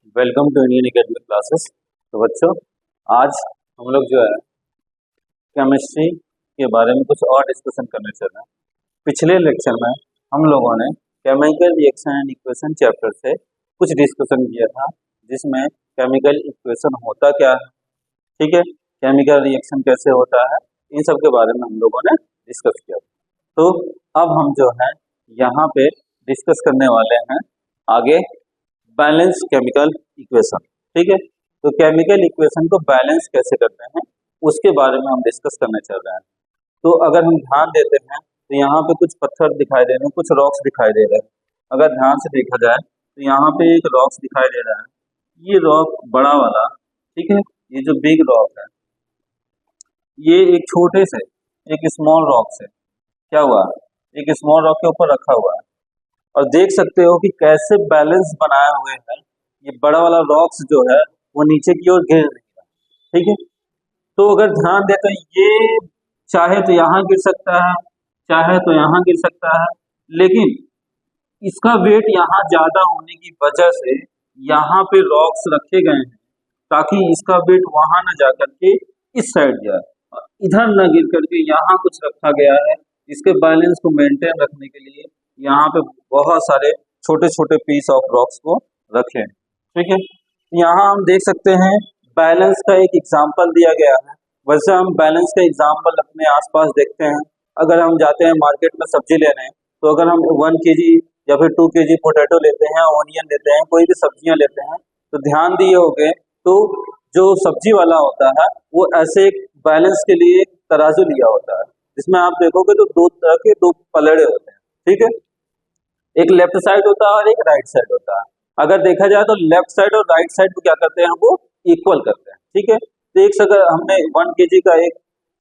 Welcome to Indian academic classes. तो बच्चों, आज हम लोग जो है केमिस्ट्री के बारे में कुछ और डिस्कशन करने चल रहे हैं। पिछले लेक्चर में हम लोगों ने chemical reaction and equation chapter से कुछ डिस्कशन किया था, जिसमें केमिकल इक्वेशन होता क्या है, ठीक है, केमिकल रिएक्शन कैसे होता है, इन सब के बारे में हम लोगों ने डिस्कस किया। तो अब हम जो है यहाँ पे डिस्कस करने वाले हैं आगे बैलेंस केमिकल इक्वेशन, ठीक है। तो केमिकल इक्वेशन को बैलेंस कैसे करते हैं उसके बारे में हम डिस्कस करने चल रहे हैं। तो अगर हम ध्यान देते हैं तो यहाँ पे कुछ पत्थर दिखाई दे रहे हैं, कुछ रॉक्स दिखाई दे रहे हैं। अगर ध्यान से देखा जाए तो यहाँ पे एक रॉक्स दिखाई दे रहा है, ये रॉक बड़ा वाला, ठीक है, ये जो बिग रॉक है ये एक छोटे से एक स्मॉल रॉक से क्या हुआ, एक स्मॉल रॉक के ऊपर रखा हुआ है। और देख सकते हो कि कैसे बैलेंस बनाए हुए हैं। ये बड़ा वाला रॉक्स जो है वो नीचे की ओर गिर नहीं रहा, ठीक है। तो अगर ध्यान दे तो ये चाहे तो यहाँ गिर सकता है, चाहे तो यहाँ गिर सकता है, लेकिन इसका वेट यहाँ ज्यादा होने की वजह से यहाँ पे रॉक्स रखे गए हैं ताकि इसका वेट वहां न जा करके इस साइड जाए, इधर न गिर करके यहाँ कुछ रखा गया है। इसके बैलेंस को मेंटेन रखने के लिए यहाँ पे बहुत सारे छोटे छोटे पीस ऑफ रॉक्स को रखे, ठीक है। यहाँ हम देख सकते हैं बैलेंस का एक एग्जांपल दिया गया है। वैसे हम बैलेंस का एग्जांपल अपने आसपास देखते हैं। अगर हम जाते हैं मार्केट में सब्जी लेने, तो अगर हम 1 kg या फिर 2 kg पोटैटो लेते हैं, ऑनियन लेते हैं, कोई भी सब्जियां लेते हैं, तो ध्यान दिए होंगे तो जो सब्जी वाला होता है वो ऐसे एक बैलेंस के लिए एक तराजू लिया होता है, जिसमें आप देखोगे तो दो तरह के दो पलड़े होते हैं, ठीक है। एक लेफ्ट साइड होता है और एक राइट साइड होता है। अगर देखा जाए तो लेफ्ट साइड और राइट साइड को क्या करते हैं, वो इक्वल करते हैं, ठीक है। तो एक अगर हमने 1 kg का एक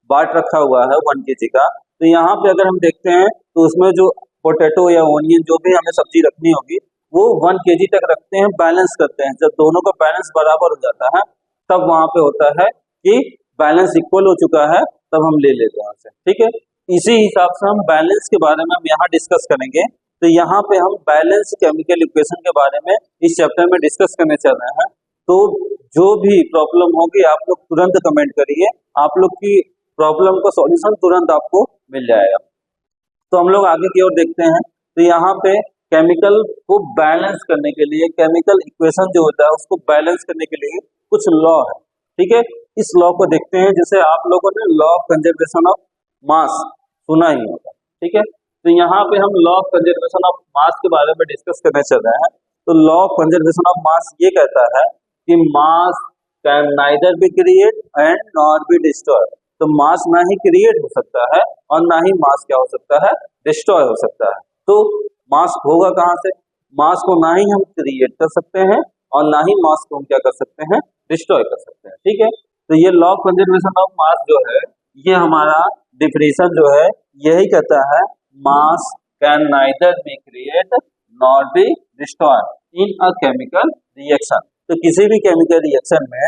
बाट रखा हुआ है 1 kg का, तो यहाँ पे अगर हम देखते हैं तो उसमें जो पोटैटो या ओनियन जो भी हमें सब्जी रखनी होगी वो 1 kg तक रखते हैं, बैलेंस करते हैं। जब दोनों का बैलेंस बराबर हो जाता है तब वहां पे होता है कि बैलेंस इक्वल हो चुका है, तब हम ले लेते हैं उसे, ठीक है। इसी हिसाब से हम बैलेंस के बारे में हम यहाँ डिस्कस करेंगे। तो यहाँ पे हम बैलेंस केमिकल इक्वेशन के बारे में इस चैप्टर में डिस्कस करने चल रहे हैं। तो जो भी प्रॉब्लम होगी आप लोग तुरंत कमेंट करिए, आप लोग की प्रॉब्लम का सॉल्यूशन तुरंत आपको मिल जाएगा। तो हम लोग आगे की ओर देखते हैं। तो यहाँ पे केमिकल को बैलेंस करने के लिए, केमिकल इक्वेशन जो होता है उसको बैलेंस करने के लिए कुछ लॉ है, ठीक है। इस लॉ को देखते हैं। जैसे आप लोगों ने लॉ ऑफ कंजर्वेशन ऑफ मास सुना ही होगा, ठीक है। तो यहाँ पे हम लॉ ऑफ कंजर्वेशन ऑफ मास के बारे में डिस्कस करने चल रहे हैं। तो लॉ ऑफ कंजर्वेशन ऑफ मास ये कहता है कि मास can neither be create and not be destroy. तो मास ना ही क्रिएट हो सकता है और ना ही मास क्या हो सकता है, डिस्ट्रॉय हो सकता है। तो मास होगा कहाँ से, मास को ना ही हम क्रिएट कर सकते हैं और ना ही मास को हम क्या कर सकते हैं, डिस्ट्रॉय कर सकते हैं, ठीक है। तो ये लॉ ऑफ कंजर्वेशन ऑफ मास जो है ये हमारा डिफिनेशन जो है यही कहता है मास can neither be create not be destroy in a chemical reaction. तो किसी भी केमिकल रिएक्शन में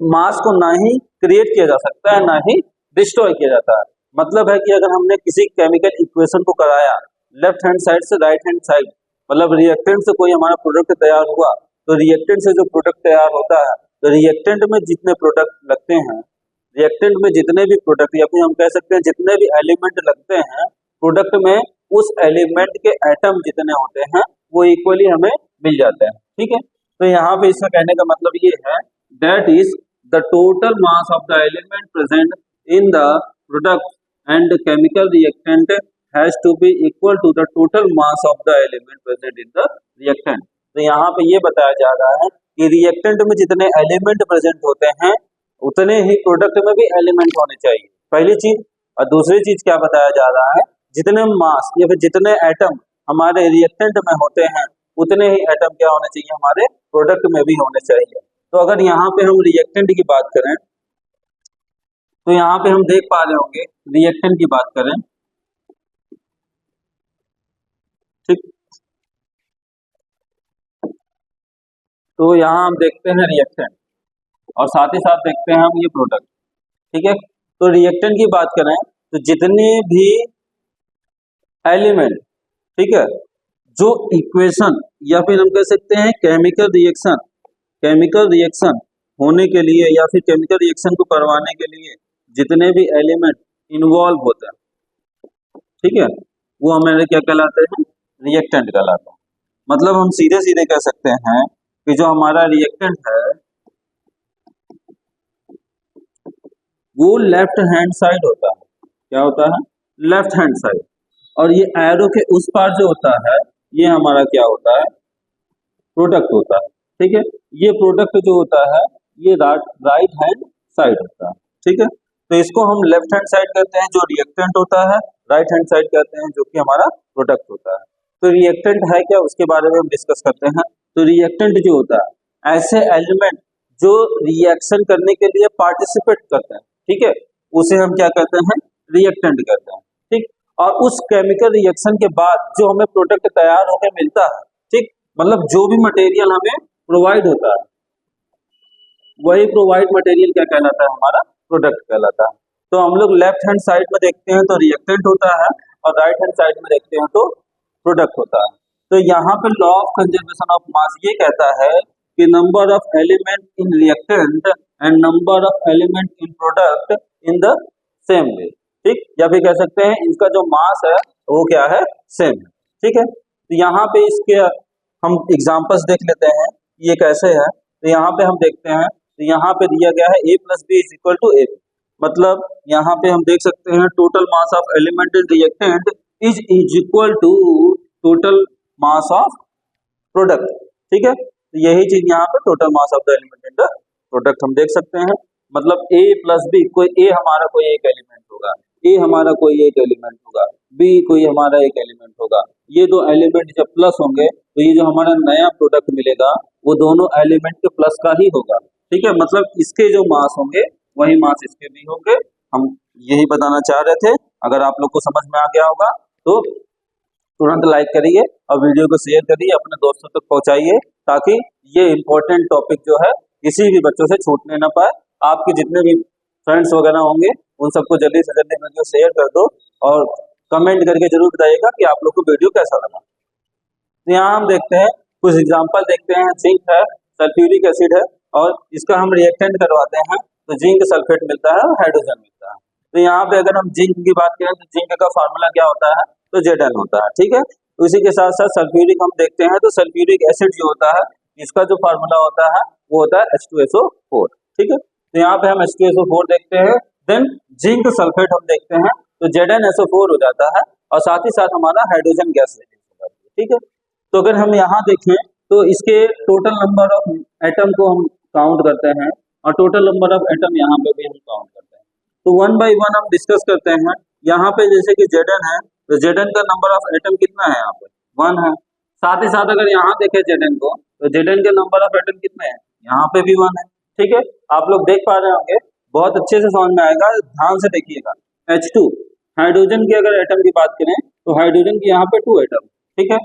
मास को ना ही क्रिएट किया जा सकता है ना ही डिस्ट्रॉय किया जाता है। मतलब है कि अगर हमने किसी केमिकल इक्वेशन को कराया लेफ्ट हैंड साइड से राइट हैंड साइड, मतलब रिएक्टेंट से कोई हमारा प्रोडक्ट तैयार हुआ, तो रिएक्टेंट से जो प्रोडक्ट तैयार होता है, तो रिएक्टेंट में जितने प्रोडक्ट लगते हैं, रिएक्टेंट में जितने भी प्रोडक्ट या फिर हम कह सकते हैं जितने भी एलिमेंट लगते हैं प्रोडक्ट में, उस एलिमेंट के एटम जितने होते हैं वो इक्वली हमें मिल जाते हैं, ठीक है। तो यहाँ पे इसका कहने का मतलब ये है that is the total mass of the element present in the product and chemical reactant has to be equal to the total mass of the element present in the reactant. तो यहाँ पे ये बताया जा रहा है कि रिएक्टेंट में जितने एलिमेंट प्रेजेंट होते हैं उतने ही प्रोडक्ट में भी एलिमेंट होने चाहिए, पहली चीज। और दूसरी चीज क्या बताया जा रहा है, जितने मास या फिर जितने एटम हमारे रिएक्टेंट में होते हैं उतने ही एटम क्या होने चाहिए, हमारे प्रोडक्ट में भी होने चाहिए। तो अगर यहाँ पे हम रिएक्टेंट की बात करें तो यहाँ पे हम देख पा रहे होंगे, रिएक्टेंट की बात करें, ठीक। तो यहाँ हम देखते हैं रिएक्टेंट और साथ ही साथ देखते हैं हम ये प्रोडक्ट, ठीक है। तो रिएक्टेंट की बात करें तो जितने भी एलिमेंट, ठीक है, जो इक्वेशन या फिर हम कह सकते हैं केमिकल रिएक्शन केमिकल रिएक्शन होने के लिए या फिर केमिकल रिएक्शन को करवाने के लिए जितने भी एलिमेंट इन्वॉल्व होते हैं, ठीक है, वो हमारे क्या कहलाते हैं, रिएक्टेंट कहलाते हैं। मतलब हम सीधे सीधे कह सकते हैं कि जो हमारा रिएक्टेंट है वो लेफ्ट हैंड साइड होता है। क्या होता है, लेफ्ट हैंड साइड। और ये एरो के उस पार जो होता है ये हमारा क्या होता है, प्रोडक्ट होता है। ठीक है, ये प्रोडक्ट जो होता है ये राइट हैंड साइड होता है। ठीक है, तो इसको हम लेफ्ट हैंड साइड कहते हैं जो रिएक्टेंट होता है, राइट हैंड साइड कहते हैं जो कि हमारा प्रोडक्ट होता है। तो रिएक्टेंट है क्या, उसके बारे में हम डिस्कस करते हैं। तो रिएक्टेंट जो होता है ऐसे एलिमेंट जो रिएक्शन करने के लिए पार्टिसिपेट करते हैं, ठीक है, उसे हम क्या कहते हैं, रिएक्टेंट कहते हैं। ठीक, और उस केमिकल रिएक्शन के बाद जो हमें प्रोडक्ट तैयार होकर मिलता है, ठीक, मतलब जो भी मटेरियल हमें प्रोवाइड होता है वही प्रोवाइड मटेरियल क्या कहलाता है, हमारा प्रोडक्ट कहलाता है। तो हम लोग लेफ्ट हैंड साइड में देखते हैं तो रिएक्टेंट होता है और राइट हैंड साइड में देखते हैं तो प्रोडक्ट होता है। तो यहाँ पे लॉ ऑफ कंजर्वेशन ऑफ मास ये कहता है कि number of element in reactant and number of element in product in the same way. ठीक, या फिर कह सकते हैं इनका जो मास है वो क्या है, सेम है। ठीक है, तो यहाँ पे इसके हम एग्जांपल्स देख लेते हैं ये कैसे है। तो यहाँ पे हम देखते हैं, तो यहाँ पे दिया गया है a plus B is equal to A. मतलब यहाँ पे हम देख सकते हैं total mass of element in reactant is equal to total mass of product. ठीक है, तो यही चीज यहाँ पे total mass of the element in the product हम देख सकते हैं। मतलब a प्लस बी, कोई a हमारा कोई एक एलिमेंट होगा, a हमारा कोई एक एलिमेंट होगा, b कोई हमारा एक एलिमेंट होगा। ये दो एलिमेंट जब प्लस होंगे तो ये जो हमारा नया प्रोडक्ट मिलेगा वो दोनों एलिमेंट के प्लस का ही होगा। ठीक है, मतलब इसके जो मास होंगे वही मास इसके भी होंगे। हम यही बताना चाह रहे थे। अगर आप लोग को समझ में आ गया होगा तो तुरंत लाइक करिए और वीडियो को शेयर करिए, अपने दोस्तों तक पहुंचाइए ताकि ये इम्पोर्टेंट टॉपिक जो है किसी भी बच्चों से छूटने ना पाए। आपके जितने भी फ्रेंड्स वगैरह होंगे उन सबको जल्दी से जल्दी वीडियो शेयर कर दो और कमेंट करके जरूर बताइएगा कि आप लोग को वीडियो कैसा लगा। तो यहाँ हम देखते हैं कुछ एग्जांपल देखते हैं। जिंक है, सल्फ्यूरिक एसिड है और इसका हम रिएक्टेंट करवाते हैं तो जिंक सल्फेट मिलता है और हाइड्रोजन मिलता है। तो यहाँ पे अगर हम जिंक की बात करें तो जिंक का फार्मूला क्या होता है, तो Zn होता है। ठीक है, उसी के साथ साथ सल्फ्यूरिक हम देखते हैं तो सल्फ्यूरिक एसिड जो होता है इसका जो फार्मूला होता है वो होता है H2SO4। ठीक है, तो यहाँ पे हम H2SO4 देखते हैं। देन जिंक सल्फेट हम देखते हैं तो ZnSO4 हो जाता है और साथ ही साथ हमारा हाइड्रोजन गैस रिलीज हो जाती है। ठीक है, तो अगर हम यहाँ देखें तो इसके टोटल नंबर ऑफ एटम को हम काउंट करते हैं और टोटल नंबर ऑफ एटम यहाँ पे भी हम काउंट करते हैं। तो वन बाय वन हम डिस्कस करते हैं। यहाँ पे जैसे कि Zn है तो Zn का नंबर ऑफ एटम कितना है, यहाँ पे 1 है। साथ ही साथ अगर यहाँ देखें Zn को तो Zn के नंबर ऑफ एटम कितने हैं, यहाँ पे भी 1 है। ठीक है, आप लोग देख पा रहे होंगे, बहुत अच्छे से समझ में आएगा, ध्यान से देखिएगा। H2 हाइड्रोजन की अगर एटम की बात करें तो हाइड्रोजन की यहाँ पे 2 एटम। ठीक है,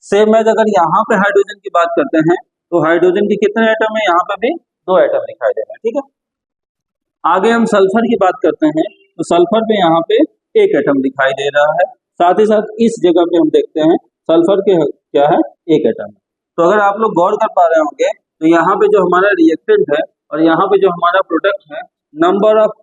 सेम एज अगर यहाँ पे हाइड्रोजन की बात करते हैं तो हाइड्रोजन की कितने एटम है, यहाँ पे भी 2 एटम दिखाई दे रहे हैं। ठीक है, आगे हम सल्फर की बात करते हैं तो सल्फर पे यहाँ पे 1 एटम दिखाई दे रहा है। साथ ही साथ इस जगह पे हम देखते हैं सल्फर के क्या है, 1 एटम। तो अगर आप लोग गौर कर पा रहे होंगे तो यहाँ पे जो हमारा रिएक्टेंट है और यहाँ पे जो हमारा प्रोडक्ट है, नंबर ऑफ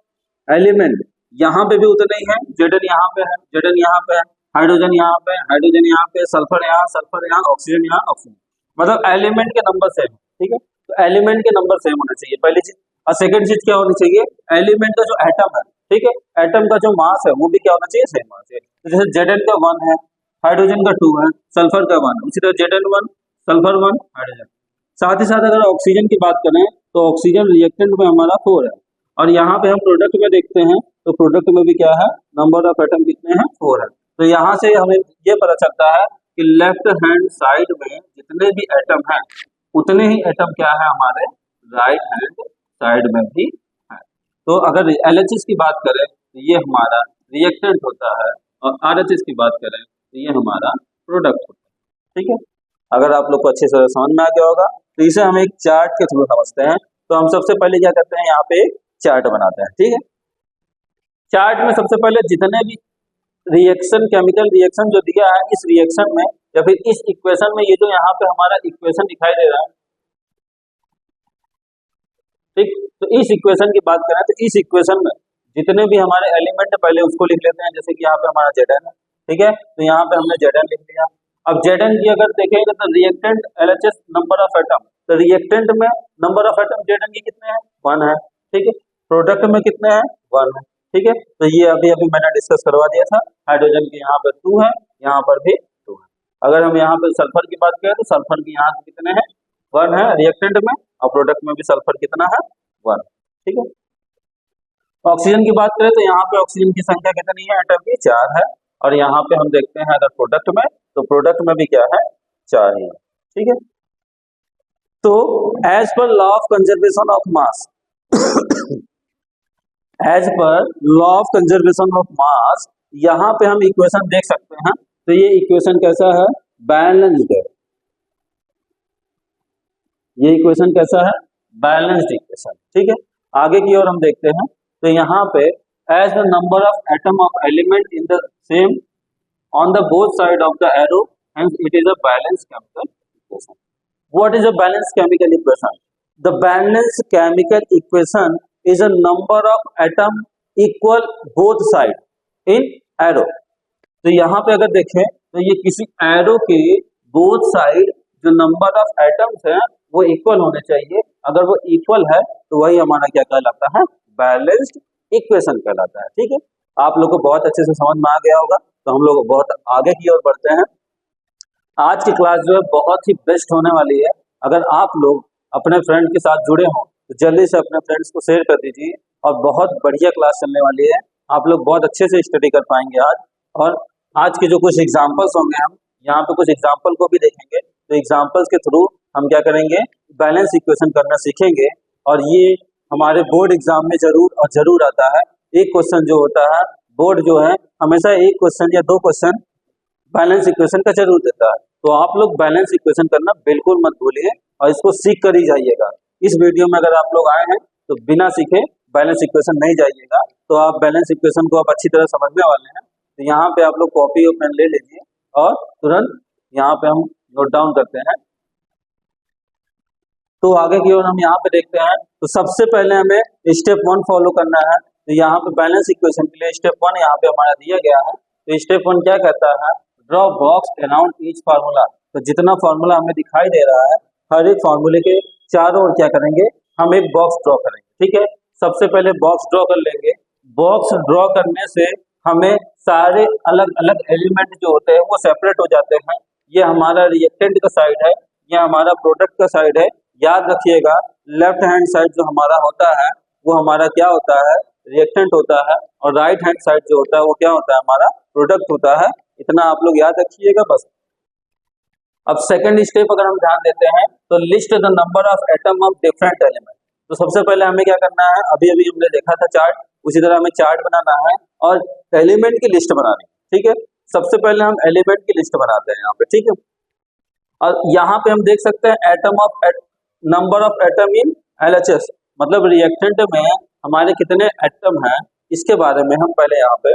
एलिमेंट यहाँ पे भी उतने ही है। Zn यहाँ पे है, Zn यहाँ पे है, हाइड्रोजन यहाँ पे, हाइड्रोजन यहाँ पे, सल्फर यहाँ, ऑक्सीजन यहाँ, ऑक्सीजन। मतलब एलिमेंट के नंबर सेम। ठीक है, तो एलिमेंट के नंबर सेम होना चाहिए पहली चीज। और सेकंड चीज क्या होनी चाहिए, एलिमेंट का जो एटम है, ठीक है, एटम का जो मास है वो भी क्या होना चाहिए, सेम होना चाहिए। तो जैसे Zn का 1 है, हाइड्रोजन का 2 है, सल्फर का 1, उसी तरह Zn 1, सल्फर 1, हाइड्रोजन। साथ ही साथ अगर ऑक्सीजन की बात करें तो ऑक्सीजन रिएक्टेंट में हमारा 4 है और यहाँ पे हम प्रोडक्ट में देखते हैं तो प्रोडक्ट में भी क्या है, नंबर ऑफ एटम कितने हैं, 4 है। तो यहाँ से हमें ये पता चलता है कि लेफ्ट हैंड साइड में जितने भी एटम हैं उतने ही एटम क्या है हमारे राइट हैंड साइड में भी है। तो अगर LHS की बात करें तो ये हमारा रिएक्टेंट होता है और RHS की बात करें तो ये हमारा प्रोडक्ट होता है। ठीक है, अगर आप लोग को अच्छे से समझ में आ गया होगा तो इसे हम एक चार्ट के थ्रू समझते हैं। तो हम सबसे पहले क्या करते हैं, यहाँ पे एक चार्ट बनाते हैं। ठीक है, चार्ट में सबसे पहले जितने भी रिएक्शन, केमिकल रिएक्शन जो दिया है इस रिएक्शन में या फिर इस इक्वेशन में, ये जो यहाँ पे हमारा इक्वेशन दिखाई दे रहा है तो इस इक्वेशन की बात करें तो इस इक्वेशन में जितने भी हमारे एलिमेंट है पहले उसको लिख लेते हैं, जैसे कि यहाँ पे हमारा Zn है, ठीक है, तो यहाँ पे हमने Zn लिख लिया। अब Zn की अगर देखेंगे तो reactant LHS number of atom, तो रिएक्टेंट में नंबर ऑफ एटम Zn के कितने हैं, 1 है, ठीक है, प्रोडक्ट में कितने हैं, 1 है, ठीक है। तो ये अभी अभी मैंने डिस्कस करवा दिया था, हाइड्रोजन के यहाँ पे 2 है, यहाँ पर भी 2 है। अगर हम यहाँ पे सल्फर की बात करें तो सल्फर के यहाँ कितने हैं, 1 है रिएक्टेंट में, और प्रोडक्ट में भी सल्फर कितना है, 1, ठीक है। ऑक्सीजन की बात करें तो यहाँ पे ऑक्सीजन की संख्या कितनी है, एटम की 4 है, और यहाँ पे हम देखते हैं अगर प्रोडक्ट में, तो प्रोडक्ट में भी क्या है, 4 ही है, ठीक है। तो as per law of conservation of mass as per law of conservation of mass यहाँ पे हम इक्वेशन देख सकते हैं। तो ये इक्वेशन कैसा है, बैलेंस्ड है, ये इक्वेशन कैसा है, बैलेंस्ड इक्वेशन, ठीक है। आगे की ओर हम देखते हैं तो यहाँ पे as the number of atom of element in the same on the both side of the arrow, hence it is a balance chemical equation. What is a balance chemical equation? The balance chemical equation is a number of atom equal both side in arrow. तो यहाँ पे अगर देखें तो ये किसी arrow के both side जो नंबर ऑफ एटम्स है वो इक्वल होने चाहिए। अगर वो इक्वल है तो वही हमारा क्या कहलाता है, बैलेंस्ड इक्वेशन कहलाता है, ठीक है। आप लोग को बहुत अच्छे से समझ में आ गया होगा, तो हम लोग बहुत आगे की ओर बढ़ते हैं। आज की क्लास जो है बहुत ही बेस्ट होने वाली है। अगर आप लोग अपने फ्रेंड के साथ जुड़े हों तो जल्दी से अपने फ्रेंड्स को शेयर कर दीजिए, और बहुत बढ़िया क्लास चलने वाली है, आप लोग बहुत अच्छे से स्टडी कर पाएंगे आज। और आज के जो कुछ एग्जाम्पल्स होंगे, हम यहाँ पे कुछ एग्जाम्पल को भी देखेंगे, तो एग्जाम्पल्स के थ्रू हम क्या करेंगे, बैलेंस इक्वेशन करना सीखेंगे। और ये हमारे बोर्ड एग्जाम में जरूर और जरूर आता है। एक क्वेश्चन जो होता है, बोर्ड जो है हमेशा एक क्वेश्चन या 2 क्वेश्चन बैलेंस इक्वेशन का जरूर देता है। तो आप लोग बैलेंस इक्वेशन करना बिल्कुल मत भूलिए, और इसको सीख कर ही जाइएगा। इस वीडियो में अगर आप लोग आए हैं तो बिना सीखे बैलेंस इक्वेशन नहीं जाइएगा। तो आप बैलेंस इक्वेशन को आप अच्छी तरह समझने वाले हैं, तो यहाँ पे आप लोग कॉपी और पेन ले लीजिए और तुरंत यहाँ पे हम नोट डाउन करते हैं। तो आगे की ओर हम यहाँ पे देखते हैं, तो सबसे पहले हमें स्टेप 1 फॉलो करना है। तो यहाँ पे बैलेंस इक्वेशन के लिए स्टेप 1 यहाँ पे हमारा दिया गया है। तो स्टेप 1 क्या कहता है, draw box around each formula. तो जितना फार्मूला हमें दिखाई दे रहा है, हर एक फार्मूले के चारों ओर क्या करेंगे, हम एक बॉक्स ड्रॉ करेंगे, ठीक है। सबसे पहले बॉक्स ड्रॉ कर लेंगे। बॉक्स ड्रॉ करने से हमें सारे अलग अलग एलिमेंट जो होते हैं वो सेपरेट हो जाते हैं। ये हमारा रिएक्टेंट का साइड है, ये हमारा प्रोडक्ट का साइड है। याद रखिएगा, लेफ्ट हैंड साइड जो हमारा होता है वो हमारा क्या होता है, रिएक्टेंट होता है, और राइट हैंड साइड जो होता है वो क्या होता है, हमारा प्रोडक्ट होता है। इतना आप लोग याद रखिएगा बस। अब सेकंड स्टेप अगर हम ध्यान देते हैं तो list the number of atom of different element. तो सबसे पहले हमें क्या करना है, अभी अभी हमने देखा था चार्ट, उसी तरह हमें चार्ट बनाना है और एलिमेंट की लिस्ट बनानी है, ठीक है। सबसे पहले हम एलिमेंट की लिस्ट बनाते हैं यहाँ पे, ठीक है। और यहाँ पे हम देख सकते हैं atom of number of atom in LHS, मतलब रिएक्टेंट में हमारे कितने एटम हैं, इसके बारे में हम पहले यहाँ पे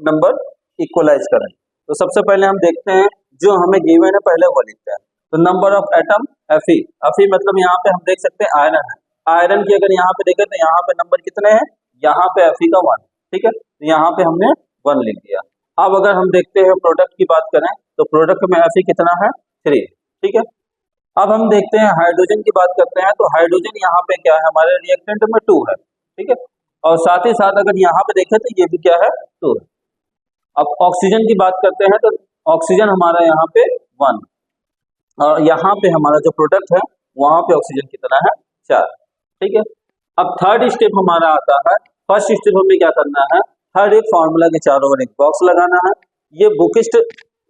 नंबर इक्वलाइज करें। तो सबसे पहले हम देखते हैं जो हमें गिवन है, पहले वो लिखते हैं। तो number of atom Fe, Fe मतलब यहाँ पे हम देख सकते हैं आयरन है। आयरन की अगर यहाँ पे देखें तो यहाँ पे नंबर कितने हैं, यहाँ पे Fe का 1, ठीक है। तो यहाँ पे हमने 1 लिख दिया। अब अगर हम देखते हैं प्रोडक्ट की बात करें तो प्रोडक्ट में Fe कितना है, 3, ठीक है। अब हम देखते हैं हाइड्रोजन की बात करते हैं, तो हाइड्रोजन यहाँ पे क्या है, हमारे रिएक्टेंट में 2 है, ठीक है। और साथ ही साथ अगर यहाँ पे देखें तो ये भी क्या है, 2 है। अब ऑक्सीजन की बात करते हैं तो ऑक्सीजन हमारा यहाँ पे 1, और यहाँ पे हमारा जो प्रोडक्ट है वहां पे ऑक्सीजन कितना है, 4, ठीक है। अब थर्ड स्टेप हमारा आता है। फर्स्ट स्टेप हमें क्या करना है, हर एक फॉर्मूला के चारों ओर एक बॉक्स लगाना है। ये बुकिस्ट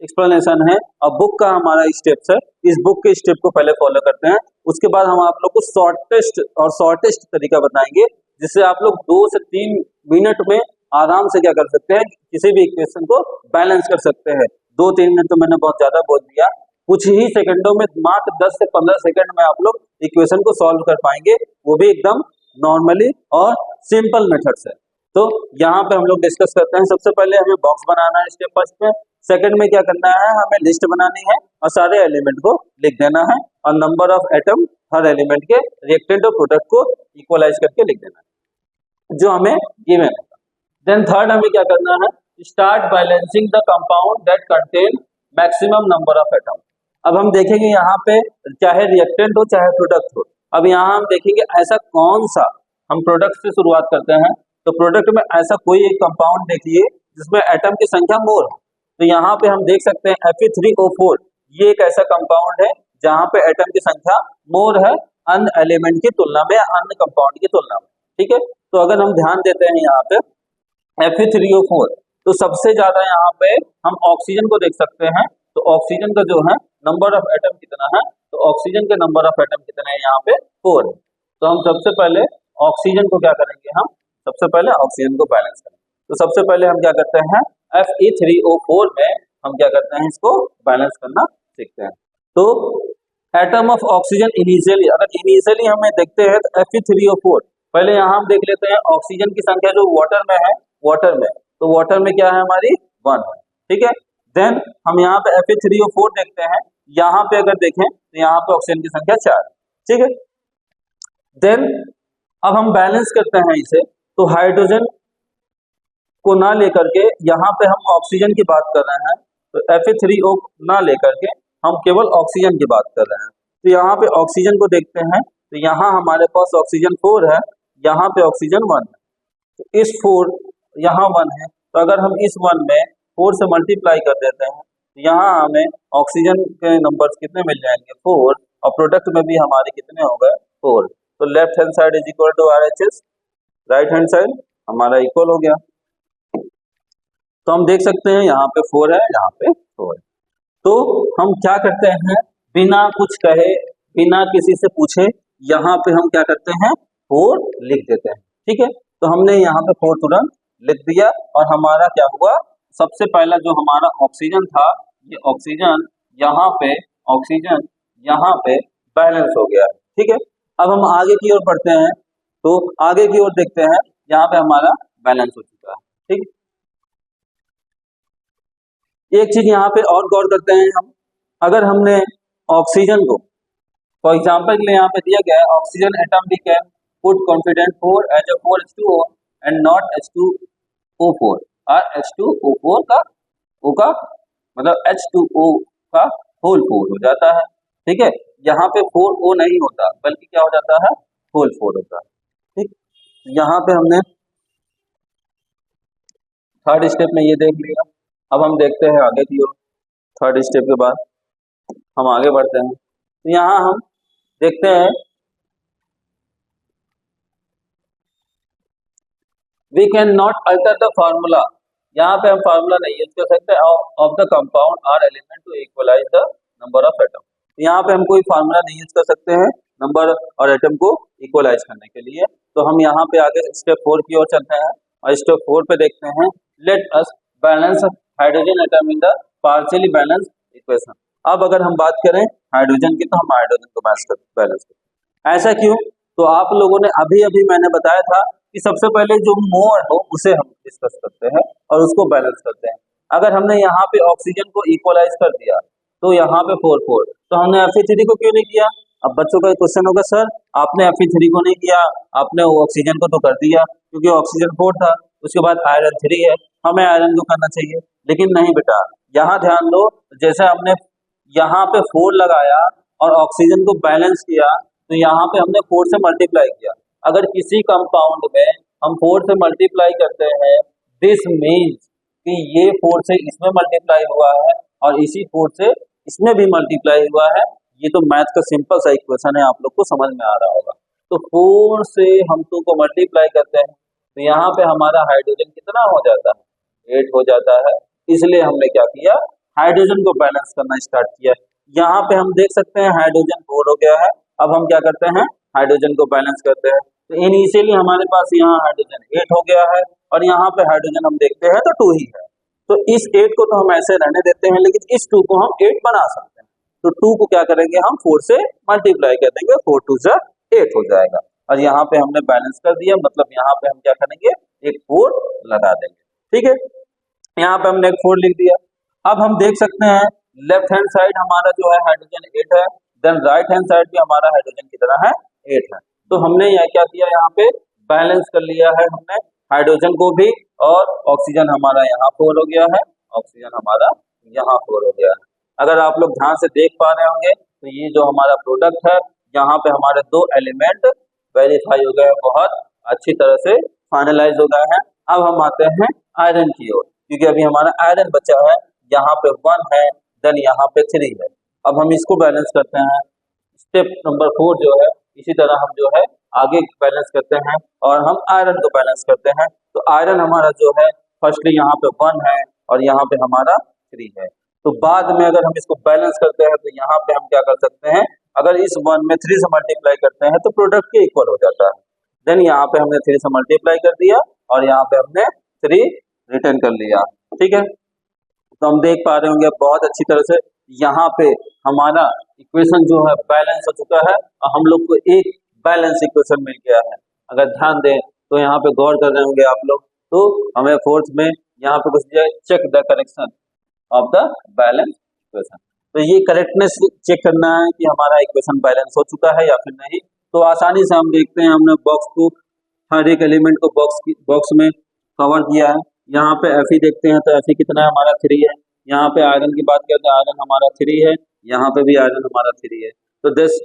एक्सप्लेनेशन है और बुक का हमारा स्टेप्स है। इस बुक के स्टेप को पहले फॉलो करते हैं, उसके बाद हम आप लोग को शॉर्टेस्ट तरीका बताएंगे, जिससे आप लोग 2 से 3 मिनट में आराम से क्या कर सकते हैं, किसी भी इक्वेशन को बैलेंस कर सकते हैं। 2-3 मिनट तो मैंने बहुत ज्यादा बोल दिया, कुछ ही सेकंडों में, मात्र 10 से 15 सेकंड में आप लोग इक्वेशन को सॉल्व कर पाएंगे, वो भी एकदम नॉर्मली और सिंपल मेथड से। तो यहाँ पे हम लोग डिस्कस करते हैं। सबसे पहले हमें बॉक्स बनाना है स्टेप फर्स्ट में, सेकंड में क्या करना है, हमें लिस्ट बनानी है और सारे एलिमेंट को लिख देना है और number of atom her element के रिएक्टेंट और प्रोडक्ट को इक्वलाइज करके लिख देना है जो हमें गिवन है। देन थर्ड हमें क्या करना है, start balancing the compound that contain maximum number of atom. अब हम देखेंगे यहाँ पे चाहे रिएक्टेंट हो चाहे प्रोडक्ट हो, अब यहाँ हम देखेंगे ऐसा कौन सा, हम प्रोडक्ट से शुरुआत करते हैं तो प्रोडक्ट में ऐसा कोई एक कंपाउंड देखिए जिसमें एटम की संख्या मोर हो। तो यहाँ पे हम देख सकते हैं Fe3O4, ये एक ऐसा कंपाउंड है जहाँ पे एटम की संख्या मोर है अन्य एलिमेंट की तुलना में, अन्य कंपाउंड की तुलना में। ठीक है, तो अगर हम ध्यान देते हैं यहाँ पे Fe3O4, तो सबसे ज्यादा यहाँ पे हम ऑक्सीजन को देख सकते हैं। तो ऑक्सीजन का जो है नंबर ऑफ एटम कितना है, तो ऑक्सीजन के नंबर ऑफ एटम कितने हैं यहाँ पे 4 है। तो हम सबसे पहले ऑक्सीजन को क्या करेंगे, हम सबसे पहले ऑक्सीजन को बैलेंस करेंगे। तो सबसे पहले हम क्या करते हैं, Fe3O4 में हम क्या करते हैं, इसको बैलेंस करना सीखते हैं। तो एटम ऑफ ऑक्सीजन इनिशियली, अगर इनिशियली हमें देखते हैं तो Fe3O4, पहले यहाँ हम देख लेते हैं ऑक्सीजन की संख्या जो वाटर में है, वाटर में, तो वाटर में क्या है हमारी 1 है। ठीक है, देन हम यहाँ पे Fe3O4 देखते हैं, यहाँ पे अगर देखें तो यहाँ पे ऑक्सीजन की संख्या 4। ठीक है, देन अब हम बैलेंस करते हैं इसे, तो हाइड्रोजन को ना लेकर के यहाँ पे हम ऑक्सीजन की बात कर रहे हैं, तो Fe3O ना लेकर के हम केवल ऑक्सीजन की बात कर रहे हैं। तो यहाँ पे ऑक्सीजन को देखते हैं, तो यहाँ हमारे पास ऑक्सीजन 4 है, यहाँ पे ऑक्सीजन 1 है। तो इस 4 यहाँ 1 है, तो अगर हम इस 1 में 4 से मल्टीप्लाई कर देते हैं तो यहाँ हमें ऑक्सीजन के नंबर्स कितने मिल जाएंगे 4, और प्रोडक्ट में भी हमारे कितने हो गए 4। तो left hand side is equal to RHS, right hand side हमारा इक्वल हो गया। तो हम देख सकते हैं यहाँ पे 4 है, यहाँ पे 4 है। तो हम क्या करते हैं, बिना कुछ कहे, बिना किसी से पूछे, यहाँ पे हम क्या करते हैं 4 लिख देते हैं। ठीक है, तो हमने यहाँ पे 4 तुरंत लिख दिया और हमारा क्या हुआ, सबसे पहला जो हमारा ऑक्सीजन था, ये ऑक्सीजन यहाँ पे बैलेंस हो गया। ठीक है, अब हम आगे की ओर बढ़ते हैं, तो आगे की ओर देखते हैं, यहाँ पे हमारा बैलेंस हो चुका है। ठीक, एक चीज यहाँ पे और गौर करते हैं हम, अगर हमने ऑक्सीजन को फॉर एग्जाम्पल के लिए यहाँ पे दिया गया है oxygen atom we can put confident 4 as a 4H2O and not H2O4, और H2O4 का O का मतलब H2O का होल 4 हो जाता है। ठीक है, यहाँ पे 4O नहीं होता बल्कि क्या हो जाता है, होल 4 होता है। ठीक, यहाँ पे हमने थर्ड स्टेप में ये देख लिया। अब हम देखते हैं आगे की ओर, थर्ड स्टेप के बाद हम आगे बढ़ते हैं। तो यहाँ हम देखते हैं we can not alter the formula, यहाँ पे हम फार्मूला नहीं यूज कर सकते of the compound or element to equalize the number of atom. यहाँ पे हम कोई फार्मूला नहीं यूज कर सकते हैं नंबर और एटम को इक्वलाइज करने के लिए। तो हम यहाँ पे आगे स्टेप 4 की ओर चलते हैं और स्टेप 4 पे देखते हैं let us balance hydrogen atom in the partially balance equation. अब अगर हम बात करें हाइड्रोजन की, तो हम हाइड्रोजन को बैलेंस करते। ऐसा क्यों, तो आप लोगों ने अभी मैंने बताया था कि सबसे पहले जो मोर हो उसे हम डिस्कस करते हैं और उसको बैलेंस करते हैं। अगर हमने यहाँ पे ऑक्सीजन को इक्वलाइज कर दिया तो यहाँ पे 4 तो हमने Fe3 को क्यों नहीं किया। अब बच्चों का क्वेश्चन होगा सर आपने Fe3 को नहीं किया, आपने ऑक्सीजन को तो कर दिया क्योंकि ऑक्सीजन 4 था, उसके बाद आयरन 3 है, हमें आयरन को करना चाहिए। लेकिन नहीं बेटा, यहाँ ध्यान दो, जैसे हमने यहाँ पे 4 लगाया और ऑक्सीजन को बैलेंस किया तो यहाँ पे हमने 4 से मल्टीप्लाई किया। अगर किसी कंपाउंड में हम 4 से मल्टीप्लाई करते हैं, दिस मीन्स कि ये 4 से इसमें मल्टीप्लाई हुआ है और इसी 4 से इसमें भी मल्टीप्लाई हुआ है। ये तो मैथ का सिंपल सा इक्वेशन है, आप लोग को समझ में आ रहा होगा। तो 4 से हम 2 को मल्टीप्लाई करते हैं तो यहाँ पे हमारा हाइड्रोजन कितना हो जाता है, 8 हो जाता है। इसलिए हमने क्या किया, हाइड्रोजन को बैलेंस करना स्टार्ट किया। यहाँ पे हम देख सकते हैं हाइड्रोजन 4 हो गया है। अब हम क्या करते हैं, हाइड्रोजन को बैलेंस करते हैं। तो इनिशियली हमारे पास यहाँ हाइड्रोजन 8 हो गया है और यहाँ पे हाइड्रोजन हम देखते हैं तो 2 ही है। तो इस 8 को तो हम ऐसे रहने देते हैं, लेकिन इस 2 को हम 8 बना सकते हैं। तो 2 को क्या करेंगे, हम 4 से मल्टीप्लाई कर देंगे, 4 2 जा 8 हो जाएगा। और यहाँ पे हमने बैलेंस कर दिया, मतलब यहाँ पे हम क्या करेंगे, एक 4 लगा देंगे। ठीक है, यहाँ पे हमने एक 4 लिख दिया। अब हम देख सकते हैं लेफ्ट हैंड साइड हमारा जो है हाइड्रोजन 8 है, देन राइट हैंड साइड भी हमारा हाइड्रोजन कितना है 8 है। तो हमने यह क्या किया, यहाँ पे बैलेंस कर लिया है हमने हाइड्रोजन को भी, और ऑक्सीजन हमारा यहाँ 4 हो गया है, ऑक्सीजन हमारा यहाँ 4 हो गया है। अगर आप लोग ध्यान से देख पा रहे होंगे तो ये जो हमारा प्रोडक्ट है, यहाँ पे हमारे 2 एलिमेंट वेरीफाई हो गए, बहुत अच्छी तरह से फाइनलाइज हो गए हैं। अब हम आते हैं आयरन की ओर, क्योंकि अभी हमारा आयरन बचा है, यहाँ पे 1 है, देन यहाँ पे 3 है। अब हम इसको बैलेंस करते हैं, स्टेप नंबर 4 जो है, इसी तरह हम जो है आगे बैलेंस करते हैं और हम आयरन को बैलेंस करते हैं। तो आयरन हमारा जो है फर्स्टली यहाँ पे 1 है और यहाँ पे हमारा 3 है। तो बाद में अगर हम इसको बैलेंस करते हैं तो यहाँ पे हम क्या कर सकते हैं, अगर इस 1 में 3 से मल्टीप्लाई करते हैं तो प्रोडक्ट के इक्वल हो जाता है। देन यहाँ पे हमने 3 से मल्टीप्लाई कर दिया और यहाँ पे हमने 3 रिटर्न कर लिया, ठीक है। तो हम देख पा रहे होंगे बहुत अच्छी तरह से यहाँ पे हमारा इक्वेशन जो है बैलेंस हो चुका है और हम लोग को एक बैलेंस इक्वेशन मिल गया है। अगर ध्यान दें तो यहाँ पे गौर कर रहे होंगे आप लोग, तो हमें फोर्थ में यहाँ पे कुछ दिया है, check the correction of the balance equation. तो ये करेक्टनेस चेक करना है कि हमारा इक्वेशन बैलेंस हो चुका है या फिर नहीं। तो आसानी से हम देखते हैं, हमने बॉक्स को हर एक एलिमेंट को बॉक्स में कवर किया है। यहाँ पे Fe देखते हैं तो Fe कितना है हमारा 3 है। यहाँ पे आयरन की बात करते हैं, आयरन हमारा 3 है, यहाँ पे भी आयरन हमारा 3 है। तो दिस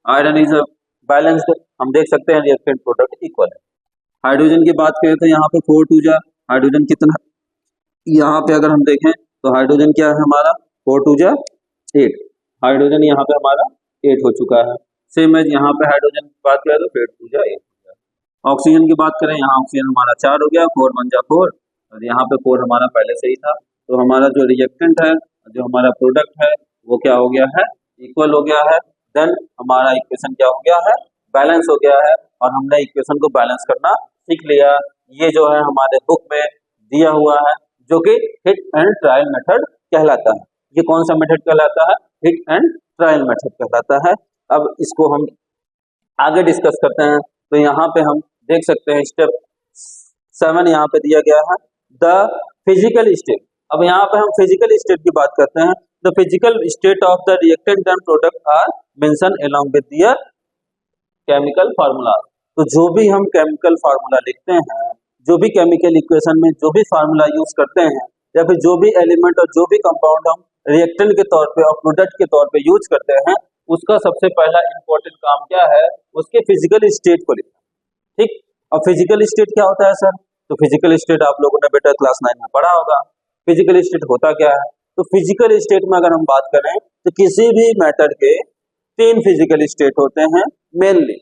आयरन इज बैलेंस्ड, हम देख सकते हैं रिएक्टेंट प्रोडक्ट इक्वल है। हाइड्रोजन की बात करें तो यहाँ पे 4 2 जा हाइड्रोजन कितना, यहाँ पे अगर हम देखें तो हाइड्रोजन क्या है हमारा 4 2 जा 8, हाइड्रोजन यहाँ पे हमारा 8 हो चुका है। सेम है यहाँ पे हाइड्रोजन की बात करें तो 8 2 जा 8। ऑक्सीजन की बात करें, यहाँ ऑक्सीजन हमारा 4 हो गया, 4 1 जा 4, और यहाँ पे 4 हमारा पहले से ही था। तो हमारा जो रिएक्टेंट है, जो हमारा प्रोडक्ट है, वो क्या हो गया है, इक्वल हो गया है। देन हमारा इक्वेशन क्या हो गया है, बैलेंस हो गया है, और हमने इक्वेशन को बैलेंस करना सीख लिया। ये जो है हमारे बुक में दिया हुआ है, जो कि हिट एंड ट्रायल मेथड कहलाता है। ये कौन सा मेथड कहलाता है, हिट एंड ट्रायल मेथड कहलाता है। अब इसको हम आगे डिस्कस करते हैं। तो यहाँ पे हम देख सकते हैं स्टेप 7 यहाँ पे दिया गया है, द फिजिकल स्टेट। अब यहाँ पे हम फिजिकल स्टेट की बात करते हैं। The physical state of the reactant and product are mention along with their chemical formula. तो जो भी हम केमिकल फार्मूला लिखते हैं, जो भी केमिकल इक्वेशन में जो भी फार्मूला यूज करते हैं, या फिर जो भी एलिमेंट और जो भी कंपाउंड हम रिएक्टेंट के तौर पे और प्रोडक्ट के तौर पे यूज करते हैं, उसका सबसे पहला इंपॉर्टेंट काम क्या है, उसके फिजिकल स्टेट को लिखना, ठीक। और फिजिकल स्टेट क्या होता है सर, तो फिजिकल स्टेट आप लोगों ने बेटा क्लास 9 में पढ़ा होगा। फिजिकल स्टेट होता क्या है, तो फिजिकल स्टेट में अगर हम बात करें तो किसी भी मैटर के 3 फिजिकल स्टेट होते हैं मेनली,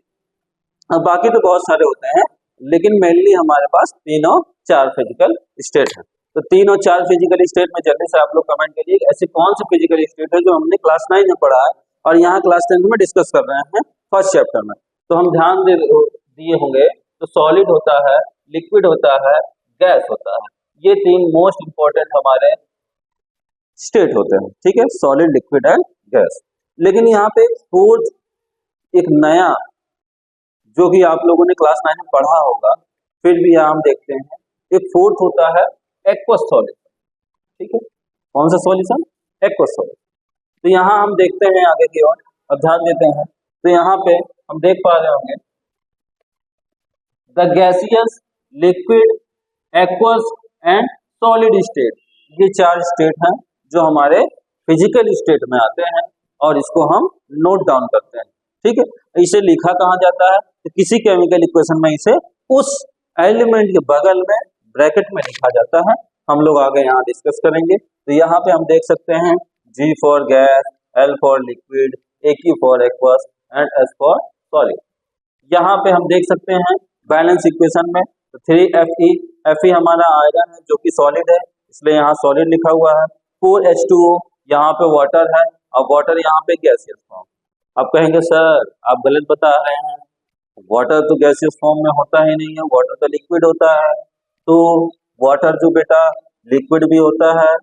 अब बाकी तो बहुत सारे होते हैं, लेकिन मेनली हमारे पास 3 और 4 फिजिकल स्टेट है। तो 3 और 4 फिजिकल स्टेट में जल्दी से आप लोग कमेंट करिए ऐसे कौन से फिजिकल स्टेट है जो हमने क्लास 9 में पढ़ा है और यहाँ क्लास 10 में डिस्कस कर रहे हैं फर्स्ट चैप्टर में। तो हम ध्यान दिए होंगे, तो सॉलिड होता है, लिक्विड होता है, गैस होता है। ये 3 मोस्ट इंपॉर्टेंट हमारे स्टेट होते हैं, ठीक है, सॉलिड, लिक्विड एंड गैस। लेकिन यहाँ पे फोर्थ एक नया, जो कि आप लोगों ने क्लास 9 में पढ़ा होगा, फिर भी यहाँ हम देखते हैं, एक फोर्थ होता है एक्वस सॉल्यूशन, ठीक है। कौन सा सॉल्यूशन, एक्वस सॉल्यूशन। तो यहाँ हम देखते हैं आगे की ओर और ध्यान देते हैं, तो यहाँ पे हम देख पा रहे होंगे the gaseous, liquid, aqueous and solid state, ये 4 स्टेट हैं जो हमारे फिजिकल स्टेट में आते हैं और इसको हम नोट डाउन करते हैं, ठीक है। इसे लिखा कहाँ जाता है, तो किसी केमिकल इक्वेशन में इसे उस एलिमेंट के बगल में ब्रैकेट में लिखा जाता है। हम लोग आगे यहाँ डिस्कस करेंगे। तो यहाँ पे हम देख सकते हैं G for gas, L for liquid, AQ for aqueous and S for solid. यहाँ पे हम देख सकते हैं बैलेंस इक्वेशन में, तो 3Fe, Fe हमारा आयरन है जो कि सॉलिड है, इसलिए यहाँ सॉलिड लिखा हुआ है। 4H2O, यहाँ पे वाटर है और वाटर यहाँ पे गैसियस फॉर्म। आप कहेंगे सर आप गलत बता रहे हैं, वाटर तो गैसियस फॉर्म में होता ही नहीं है, वाटर तो लिक्विड होता है। तो वाटर जो बेटा लिक्विड भी होता है,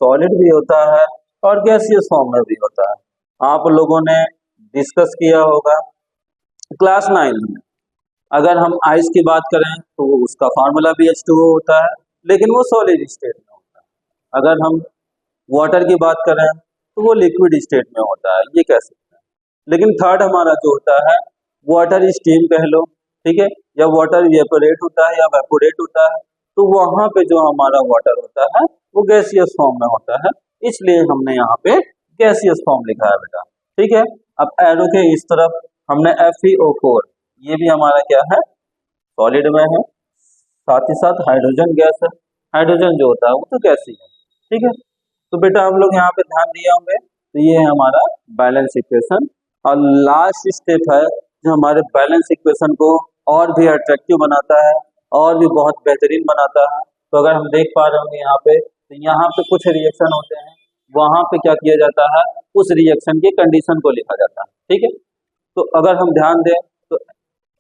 सॉलिड भी होता है और गैसियस फॉर्म में भी होता है। आप लोगों ने डिस्कस किया होगा क्लास 9 में। अगर हम आइस की बात करें तो उसका फार्मूला भी H2O होता है, लेकिन वो सॉलिड स्टेट में होता है। अगर हम वाटर की बात करें तो वो लिक्विड स्टेट में होता है, ये कह सकते हैं। लेकिन थर्ड हमारा जो होता है वाटर स्टीम कह लो, ठीक है, या वाटर वेपोरेट होता है या वेपोरेट होता है, तो वहां पे जो हमारा वाटर होता है वो गैसियस फॉर्म में होता है, इसलिए हमने यहाँ पे गैसियस फॉर्म लिखा है बेटा, ठीक है। अब एरो के इस तरफ हमने FeO4, ये भी हमारा क्या है, सॉलिड में है, साथ ही साथ हाइड्रोजन गैस है, हाइड्रोजन जो होता है वो तो गैस ही है, ठीक है। तो बेटा हम लोग यहाँ पे ध्यान दिए होंगे, तो ये है हमारा बैलेंस इक्वेशन, और लास्ट स्टेप है जो हमारे बैलेंस इक्वेशन को और भी अट्रैक्टिव बनाता है और भी बहुत बेहतरीन बनाता है। तो अगर हम देख पा रहे होंगे यहाँ पे, तो यहाँ पे कुछ रिएक्शन होते हैं, वहां पे क्या किया जाता है, उस रिएक्शन की कंडीशन को लिखा जाता है, ठीक है। तो अगर हम ध्यान दें तो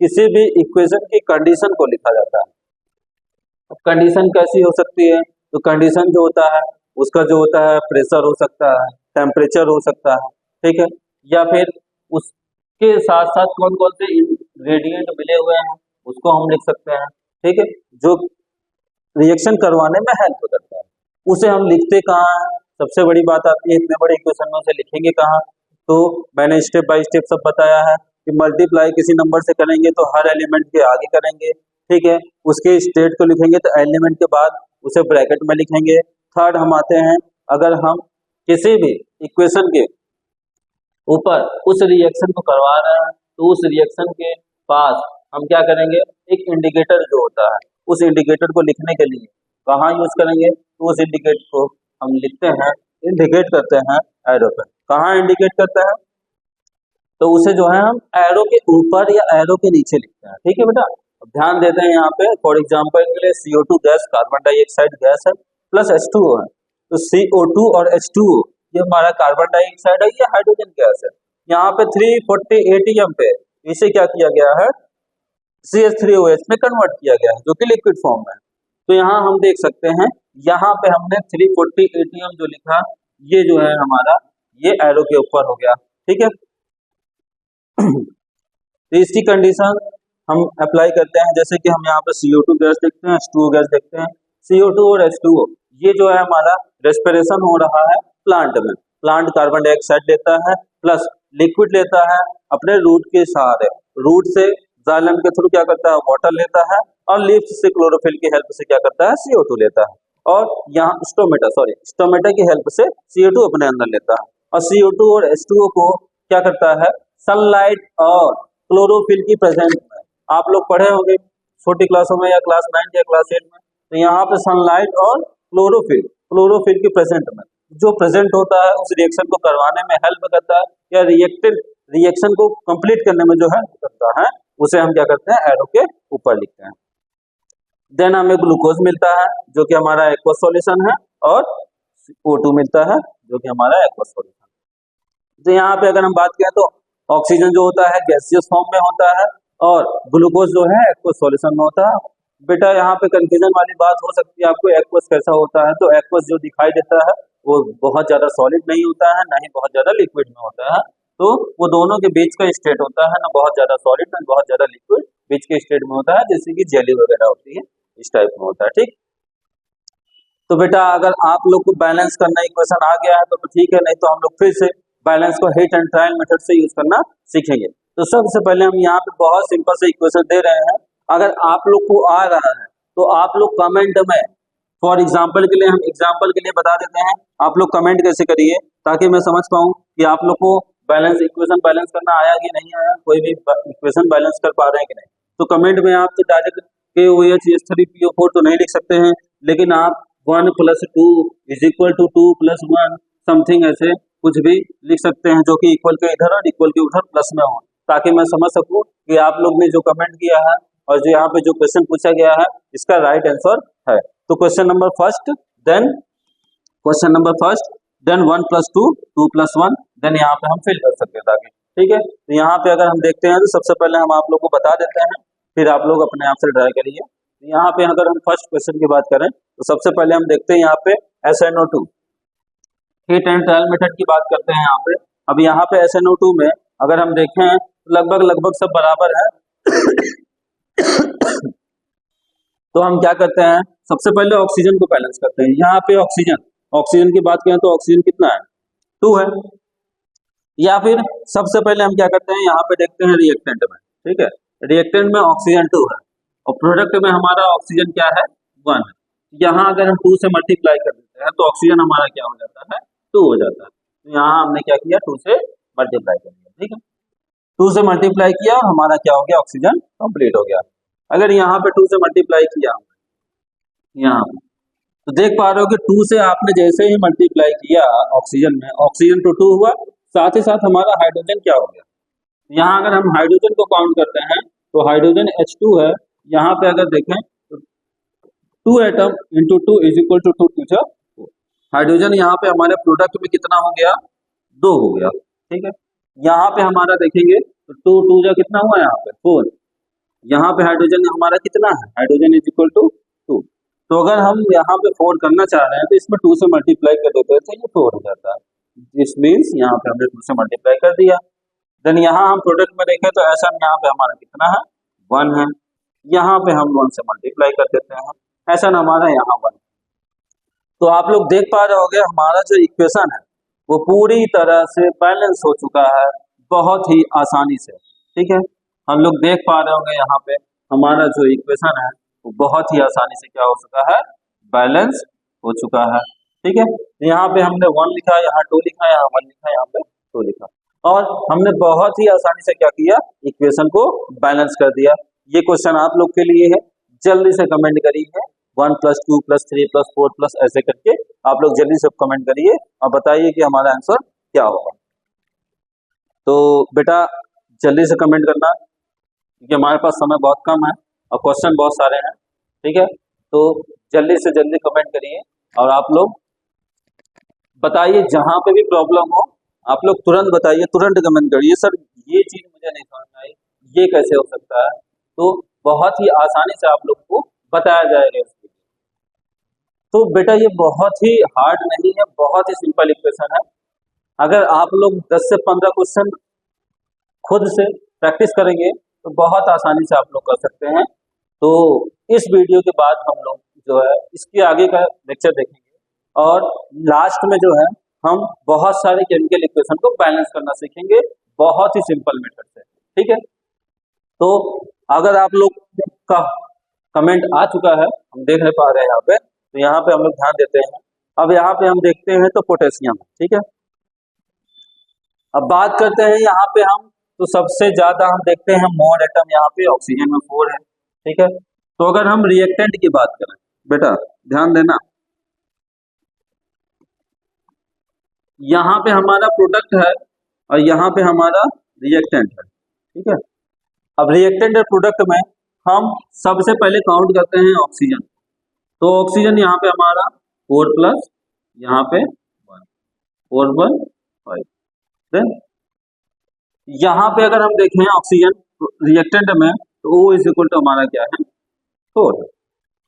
किसी भी इक्वेशन की कंडीशन को लिखा जाता है। कंडीशन कैसी हो सकती है, तो कंडीशन जो होता है उसका जो होता है प्रेशर हो सकता है, टेम्परेचर हो सकता है, ठीक है, या फिर उसके साथ साथ कौन कौन से इंग्रेडिएंट मिले हुए हैं उसको हम लिख सकते हैं, ठीक है, जो रिएक्शन करवाने में हेल्प करता है। उसे हम लिखते कहाँ हैं, सबसे बड़ी बात आती है इतने बड़े इक्वेशन में उसे लिखेंगे कहाँ, तो मैंने स्टेप बाय स्टेप सब बताया है कि मल्टीप्लाई किसी नंबर से करेंगे तो हर एलिमेंट के आगे करेंगे, ठीक है, उसके स्टेट को लिखेंगे तो एलिमेंट के बाद उसे ब्रैकेट में लिखेंगे। थर्ड हम आते हैं, अगर हम किसी भी इक्वेशन के ऊपर उस रिएक्शन को करवा रहे हैं तो उस रिएक्शन के पास हम क्या करेंगे, एक इंडिकेटर जो होता है उस इंडिकेटर को लिखने के लिए कहाँ यूज करेंगे, तो उस इंडिकेटर को हम लिखते हैं, इंडिकेट करते हैं एरो पे। कहाँ इंडिकेट करते हैं, तो उसे जो है हम एरो के ऊपर या एरो के नीचे लिखते हैं, ठीक है बेटा। अब ध्यान देते हैं यहाँ पे, फॉर एग्जांपल के लिए CO2 gas, carbon dioxide gas है, प्लस H2O है, तो CO2 और H2O ये हमारा कार्बन डाइऑक्साइड है, ये हाइड्रोजन गैस है। यहाँ पे 340 ATM पे इसे क्या किया गया है, CH3OH में कन्वर्ट किया गया है, जो कि लिक्विड फॉर्म में है। तो यहाँ हम देख सकते हैं, यहाँ पे हमने 340 ATM जो लिखा, ये जो है हमारा, ये एरो के ऊपर हो गया, ठीक है। तो इसकी कंडीशन हम अप्लाई करते हैं, जैसे कि हम यहाँ पे CO2 गैस देखते हैं, H2O गैस देखते हैं, CO2 और H2O ये जो है हमारा रेस्पिरेशन हो रहा है प्लांट में, प्लांट कार्बन डाइऑक्साइड लेता है प्लस लिक्विड लेता है अपने रूट के सहारे, रूट से जाइलम के थ्रू क्या करता है, वाटर लेता है, और लीव्स से क्लोरोफिल की हेल्प से क्या करता है, CO2 लेता है, और यहाँ स्टोमेटा की हेल्प से CO2 अपने अंदर लेता है, और CO2 और H2O को क्या करता है, सनलाइट और क्लोरोफिल की प्रेजेंस में, आप लोग पढ़े होंगे छोटी क्लासों में या क्लास 9 या क्लास 8 में, तो यहाँ पे सनलाइट और क्लोरोफिल की प्रेजेंट में जो प्रेजेंट होता है उस रिएक्शन को करवाने में हेल्प करता है, या रिएक्शन को कंप्लीट करने में जो हेल्प करता है, उसे हम क्या करते हैं, एरो के ऊपर लिखते हैं। देन हमें ग्लूकोज मिलता है जो कि हमारा एक्वस सॉल्यूशन है, और O2 मिलता है जो कि हमारा एक्वस सॉल्यूशन। तो यहाँ पे अगर हम बात करें तो ऑक्सीजन जो होता है गैसियस फॉर्म में होता है, और ग्लूकोज जो है एक्वस सॉल्यूशन में होता है। बेटा यहाँ पे कंफ्यूजन वाली बात हो सकती है आपको, एक्वस कैसा होता है, तो एक्वस जो दिखाई देता है वो बहुत ज्यादा सॉलिड नहीं होता है, ना ही बहुत ज्यादा लिक्विड में होता है, तो वो दोनों के बीच का स्टेट होता है, ना बहुत ज्यादा सॉलिड ना बहुत ज्यादा लिक्विड, बीच के स्टेट में होता है, जैसे कि जेली वगैरह होती है, इस टाइप में होता है, ठीक। तो बेटा अगर आप लोग को बैलेंस करना इक्वेशन आ गया है तो ठीक है, नहीं तो हम लोग फिर से बैलेंस को हिट एंड ट्रायल मेथड से यूज करना सीखेंगे। तो सबसे पहले हम यहाँ पे बहुत सिंपल से इक्वेशन दे रहे हैं, अगर आप लोग को आ रहा है तो आप लोग कमेंट में, फॉर एग्जाम्पल के लिए हम एग्जाम्पल के लिए बता देते हैं, आप लोग कमेंट कैसे करिए ताकि मैं समझ पाऊँ कि आप लोग को बैलेंस इक्वेशन बैलेंस करना आया कि नहीं आया, कोई भी इक्वेशन बैलेंस कर पा रहे हैं कि नहीं। तो कमेंट में आप तो डायरेक्ट KOH3PO4 तो नहीं लिख सकते हैं, लेकिन आप 1 + 2 = 2 + 1 समथिंग ऐसे कुछ भी लिख सकते हैं, जो कि इक्वल के इधर और इक्वल के उधर प्लस में हो, ताकि मैं समझ सकूं कि आप लोग ने जो कमेंट किया है और जो यहाँ पे जो क्वेश्चन पूछा गया है इसका राइट आंसर है। तो question number first, then 1 + 2 2 + 1, then यहाँ पे हम फिल कर सकते हैं ताकि, ठीक है। तो यहाँ पे अगर हम देखते हैं तो सबसे पहले हम आप लोग को बता देते हैं, फिर आप लोग अपने आप से ट्राई करिए। तो यहाँ पे अगर हम फर्स्ट क्वेश्चन की बात करें तो सबसे पहले हम देखते हैं यहाँ पे SNO2 heat and trial method की बात करते हैं यहाँ पे। अब यहाँ पे SNO2 में अगर हम देखें लगभग सब बराबर है। तो हम क्या करते हैं, सबसे पहले ऑक्सीजन को बैलेंस करते हैं। यहाँ पे ऑक्सीजन ऑक्सीजन की बात करें तो ऑक्सीजन कितना है, 2 है। या फिर सबसे पहले हम क्या करते हैं, यहाँ पे देखते हैं रिएक्टेंट में, ठीक है, रिएक्टेंट में ऑक्सीजन 2 है और प्रोडक्ट में हमारा ऑक्सीजन क्या है, 1 है। यहाँ अगर हम 2 से मल्टीप्लाई कर देते हैं तो ऑक्सीजन हमारा क्या हो जाता है, 2 हो जाता है। तो यहाँ हमने क्या किया, 2 से मल्टीप्लाई कर दिया, ठीक है, 2 से मल्टीप्लाई किया और हमारा क्या हो गया, ऑक्सीजन कंप्लीट हो गया। अगर यहाँ पे 2 से मल्टीप्लाई किया यहाँ पे, तो देख पा रहे हो कि 2 से आपने जैसे ही मल्टीप्लाई किया ऑक्सीजन में, ऑक्सीजन तो 2 हुआ, साथ ही साथ हमारा हाइड्रोजन क्या हो गया। यहाँ अगर हम हाइड्रोजन को काउंट करते हैं तो हाइड्रोजन H2 है, यहाँ पे अगर देखें तो 2 atom into 2 is equal to 2 to 4। Hydrogen यहाँ पे हमारे प्रोडक्ट में कितना हो गया, 2 हो गया, ठीक है। यहाँ पे हमारा देखेंगे तो 2 2 जा कितना हुआ, यहाँ पे 4। यहाँ पे हाइड्रोजन हमारा कितना है, हाइड्रोजन इज इक्वल टू 2। तो अगर हम यहाँ पे 4 करना चाह रहे हैं तो इसमें 2 से मल्टीप्लाई कर देते हैं तो ये 4 हो जाता है। दिस मीन्स यहाँ पे हमने 2 से मल्टीप्लाई कर दिया। देन यहाँ हम प्रोडक्ट में देखें तो ऐसा यहाँ पे हमारा कितना है, 1 है। यहाँ पे हम 1 से मल्टीप्लाई कर देते हैं, ऐसा ना हमारा यहाँ 1। तो आप लोग देख पा रहे होंगे हमारा जो इक्वेशन है वो पूरी तरह से बैलेंस हो चुका है, बहुत ही आसानी से, ठीक है। हम लोग देख पा रहे होंगे यहाँ पे हमारा जो इक्वेशन है वो बहुत ही आसानी से क्या हो चुका है, बैलेंस हो चुका है, ठीक है। यहाँ पे हमने 1 लिखा, यहाँ 2 लिखा, यहाँ 1 लिखा, यहाँ पे 2 लिखा और हमने बहुत ही आसानी से क्या किया, इक्वेशन को बैलेंस कर दिया। ये क्वेश्चन आप लोग के लिए है, जल्दी से कमेंट करिए 1 + 2 + 3 + 4 ऐसे करके आप लोग जल्दी से कमेंट करिए और बताइए कि हमारा आंसर क्या होगा। तो बेटा जल्दी से कमेंट करना क्योंकि हमारे पास समय बहुत कम है और क्वेश्चन बहुत सारे हैं, ठीक है। तो जल्दी से जल्दी कमेंट करिए और आप लोग बताइए, जहां पे भी प्रॉब्लम हो आप लोग तुरंत बताइए, तुरंत कमेंट करिए, सर ये चीज मुझे नहीं समझ आई, ये कैसे हो सकता है। तो बहुत ही आसानी से आप लोग को बताया जाएगा। तो बेटा ये बहुत ही हार्ड नहीं है, बहुत ही सिंपल इक्वेशन है। अगर आप लोग 10 से 15 क्वेश्चन खुद से प्रैक्टिस करेंगे तो बहुत आसानी से आप लोग कर सकते हैं। तो इस वीडियो के बाद हम लोग जो है इसके आगे का लेक्चर देखेंगे और लास्ट में जो है हम बहुत सारे केमिकल इक्वेशन को बैलेंस करना सीखेंगे, बहुत ही सिंपल मेथड से, ठीक है। तो अगर आप लोग का कमेंट आ चुका है, हम देख नहीं पा रहे हैं यहाँ पे, तो यहाँ पे हम लोग ध्यान देते हैं। अब यहाँ पे हम देखते हैं तो पोटेशियम, ठीक है। अब बात करते हैं यहाँ पे हम, तो सबसे ज्यादा हम देखते हैं मोर एटम यहाँ पे ऑक्सीजन में 4 है, ठीक है। तो अगर हम रिएक्टेंट की बात करें बेटा ध्यान देना, यहाँ पे हमारा प्रोडक्ट है और यहाँ पे हमारा रिएक्टेंट है, ठीक है। अब रिएक्टेंट और प्रोडक्ट में हम सबसे पहले काउंट करते हैं ऑक्सीजन। तो ऑक्सीजन यहाँ पे हमारा 4 + यहाँ पे 1, 4 1 5। देन यहाँ पे अगर हम देखें ऑक्सीजन रिएक्टेंट में तो O इज इक्वल टू हमारा क्या है, 4,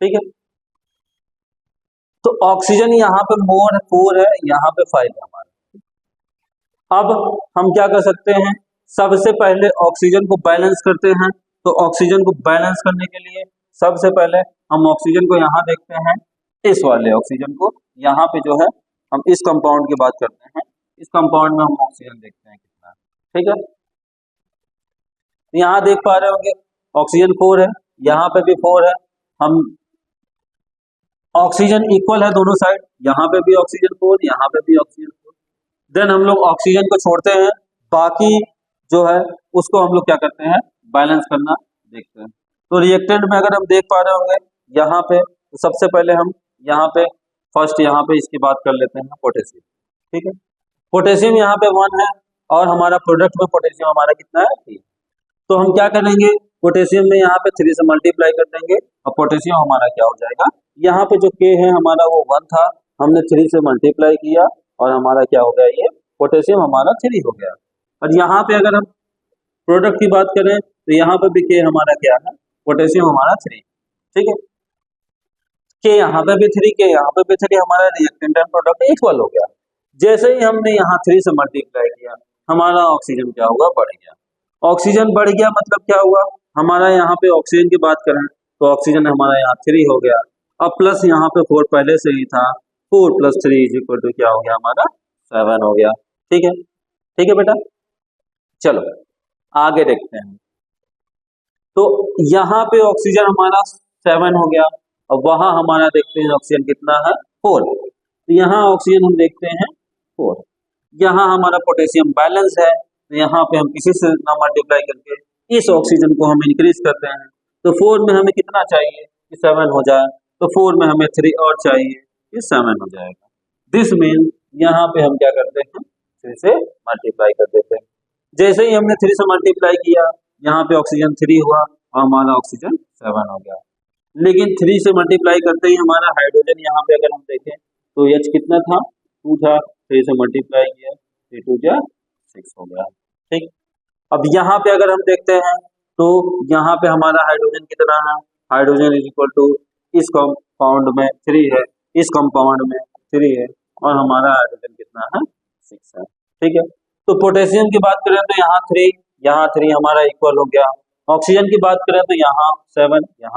ठीक है। तो ऑक्सीजन यहाँ पे मोर 4 है, यहाँ पे 5 है हमारा। अब हम क्या कर सकते हैं, सबसे पहले ऑक्सीजन को बैलेंस करते हैं। तो ऑक्सीजन को बैलेंस करने के लिए सबसे पहले हम ऑक्सीजन को यहाँ देखते हैं, इस वाले ऑक्सीजन को यहाँ पे जो है हम इस कंपाउंड की बात करते हैं, इस कंपाउंड में हम ऑक्सीजन देखते हैं कितना, ठीक है। यहाँ देख पा रहे होंगे ऑक्सीजन 4 है, यहाँ पे भी 4 है, हम ऑक्सीजन इक्वल है दोनों साइड, यहाँ पे भी ऑक्सीजन 4, यहाँ पे भी ऑक्सीजन 4। देन हम लोग ऑक्सीजन को छोड़ते हैं, बाकी जो है उसको हम लोग क्या करते हैं, बैलेंस करना देखते हैं। तो रिएक्टेंट में अगर हम देख पा रहे होंगे यहाँ पे, तो सबसे पहले हम यहाँ पे फर्स्ट यहाँ पे इसकी बात कर लेते हैं पोटेशियम, ठीक है। पोटेशियम यहाँ पे 1 है और हमारा प्रोडक्ट में पोटेशियम हमारा कितना है, 3। तो हम क्या करेंगे, पोटेशियम में यहाँ पे 3 से मल्टीप्लाई कर देंगे और पोटेशियम हमारा क्या हो जाएगा, यहाँ पे जो K है हमारा वो 1 था, हमने 3 से मल्टीप्लाई किया और हमारा क्या हो गया, ये पोटेशियम हमारा 3 हो गया। और यहाँ पे अगर हम प्रोडक्ट की बात करें तो यहाँ पे भी K हमारा क्या है, पोटेशियम हमारा 3, ठीक है। K यहाँ पे भी 3, K यहाँ पे भी 3, हमारा रिएक्टेंट एंड प्रोडक्ट इक्वल हो गया। जैसे ही हमने यहाँ 3 से मल्टीप्लाई किया हमारा ऑक्सीजन क्या होगा, बढ़ गया। ऑक्सीजन बढ़ गया मतलब क्या हुआ, हमारा यहाँ पे ऑक्सीजन की बात करें तो ऑक्सीजन हमारा यहाँ 3 हो गया, अब प्लस यहाँ पे 4 पहले से ही था, 4 + 3 = क्या हो गया हमारा 7 हो गया। ठीक है बेटा। चलो आगे देखते हैं। तो यहाँ पे ऑक्सीजन हमारा 7 हो गया और वहां हमारा देखते हैं ऑक्सीजन कितना है 4। तो यहाँ ऑक्सीजन हम देखते हैं 4। यहाँ हमारा पोटेशियम बैलेंस है, तो यहाँ पे हम किसी से ना मल्टीप्लाई करके इस ऑक्सीजन को हम इंक्रीज करते हैं। तो 4 में हमें कितना चाहिए कि 7 हो जाए, तो 4 में हमें 3 और चाहिए कि 7 हो जाएगा। दिस मीन यहाँ पे हम क्या करते हैं 3 से मल्टीप्लाई कर देते हैं। जैसे ही हमने 3 से मल्टीप्लाई किया, यहाँ पे ऑक्सीजन 3 हुआ और हमारा ऑक्सीजन 7 हो गया। लेकिन 3 से मल्टीप्लाई करते ही हमारा हाइड्रोजन यहाँ पे अगर हम देखें तो H कितना था 2 था, 3 से मल्टीप्लाई किया 3 2 जा 6 हो गया। ठीक, अब यहाँ पे अगर हम देखते हैं तो यहाँ पे हमारा हाइड्रोजन कितना है, हाइड्रोजन = इस कंपाउंड में 3 है, इस कंपाउंड में 3 है और हमारा हाइड्रोजन कितना है 6 है। ठीक है, तो पोटेशियम की बात करें तो यहाँ 3 हमारा इक्वल हो गया। ऑक्सीजन की बात करें तो यहाँ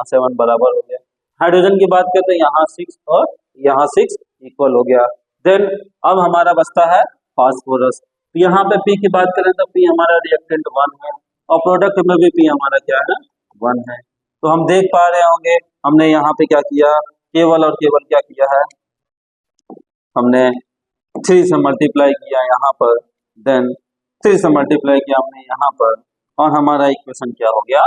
7 बराबर हो गया। हाइड्रोजन की बात करें तो यहाँ 6 और यहाँ 6 इक्वल हो गया। देन अब हमारा बचता है फास्फोरस। तो यहाँ पे P की बात करें तो P हमारा रिएक्टेंट 1 है और प्रोडक्ट में भी P हमारा क्या है 1 है। तो हम देख पा रहे होंगे हमने यहाँ पे क्या किया, केवल और केवल क्या किया है, हमने 3 से मल्टीप्लाई किया यहाँ पर, देन 3 से मल्टीप्लाई किया हमने यहाँ पर और हमारा इक्वेशन क्या हो गया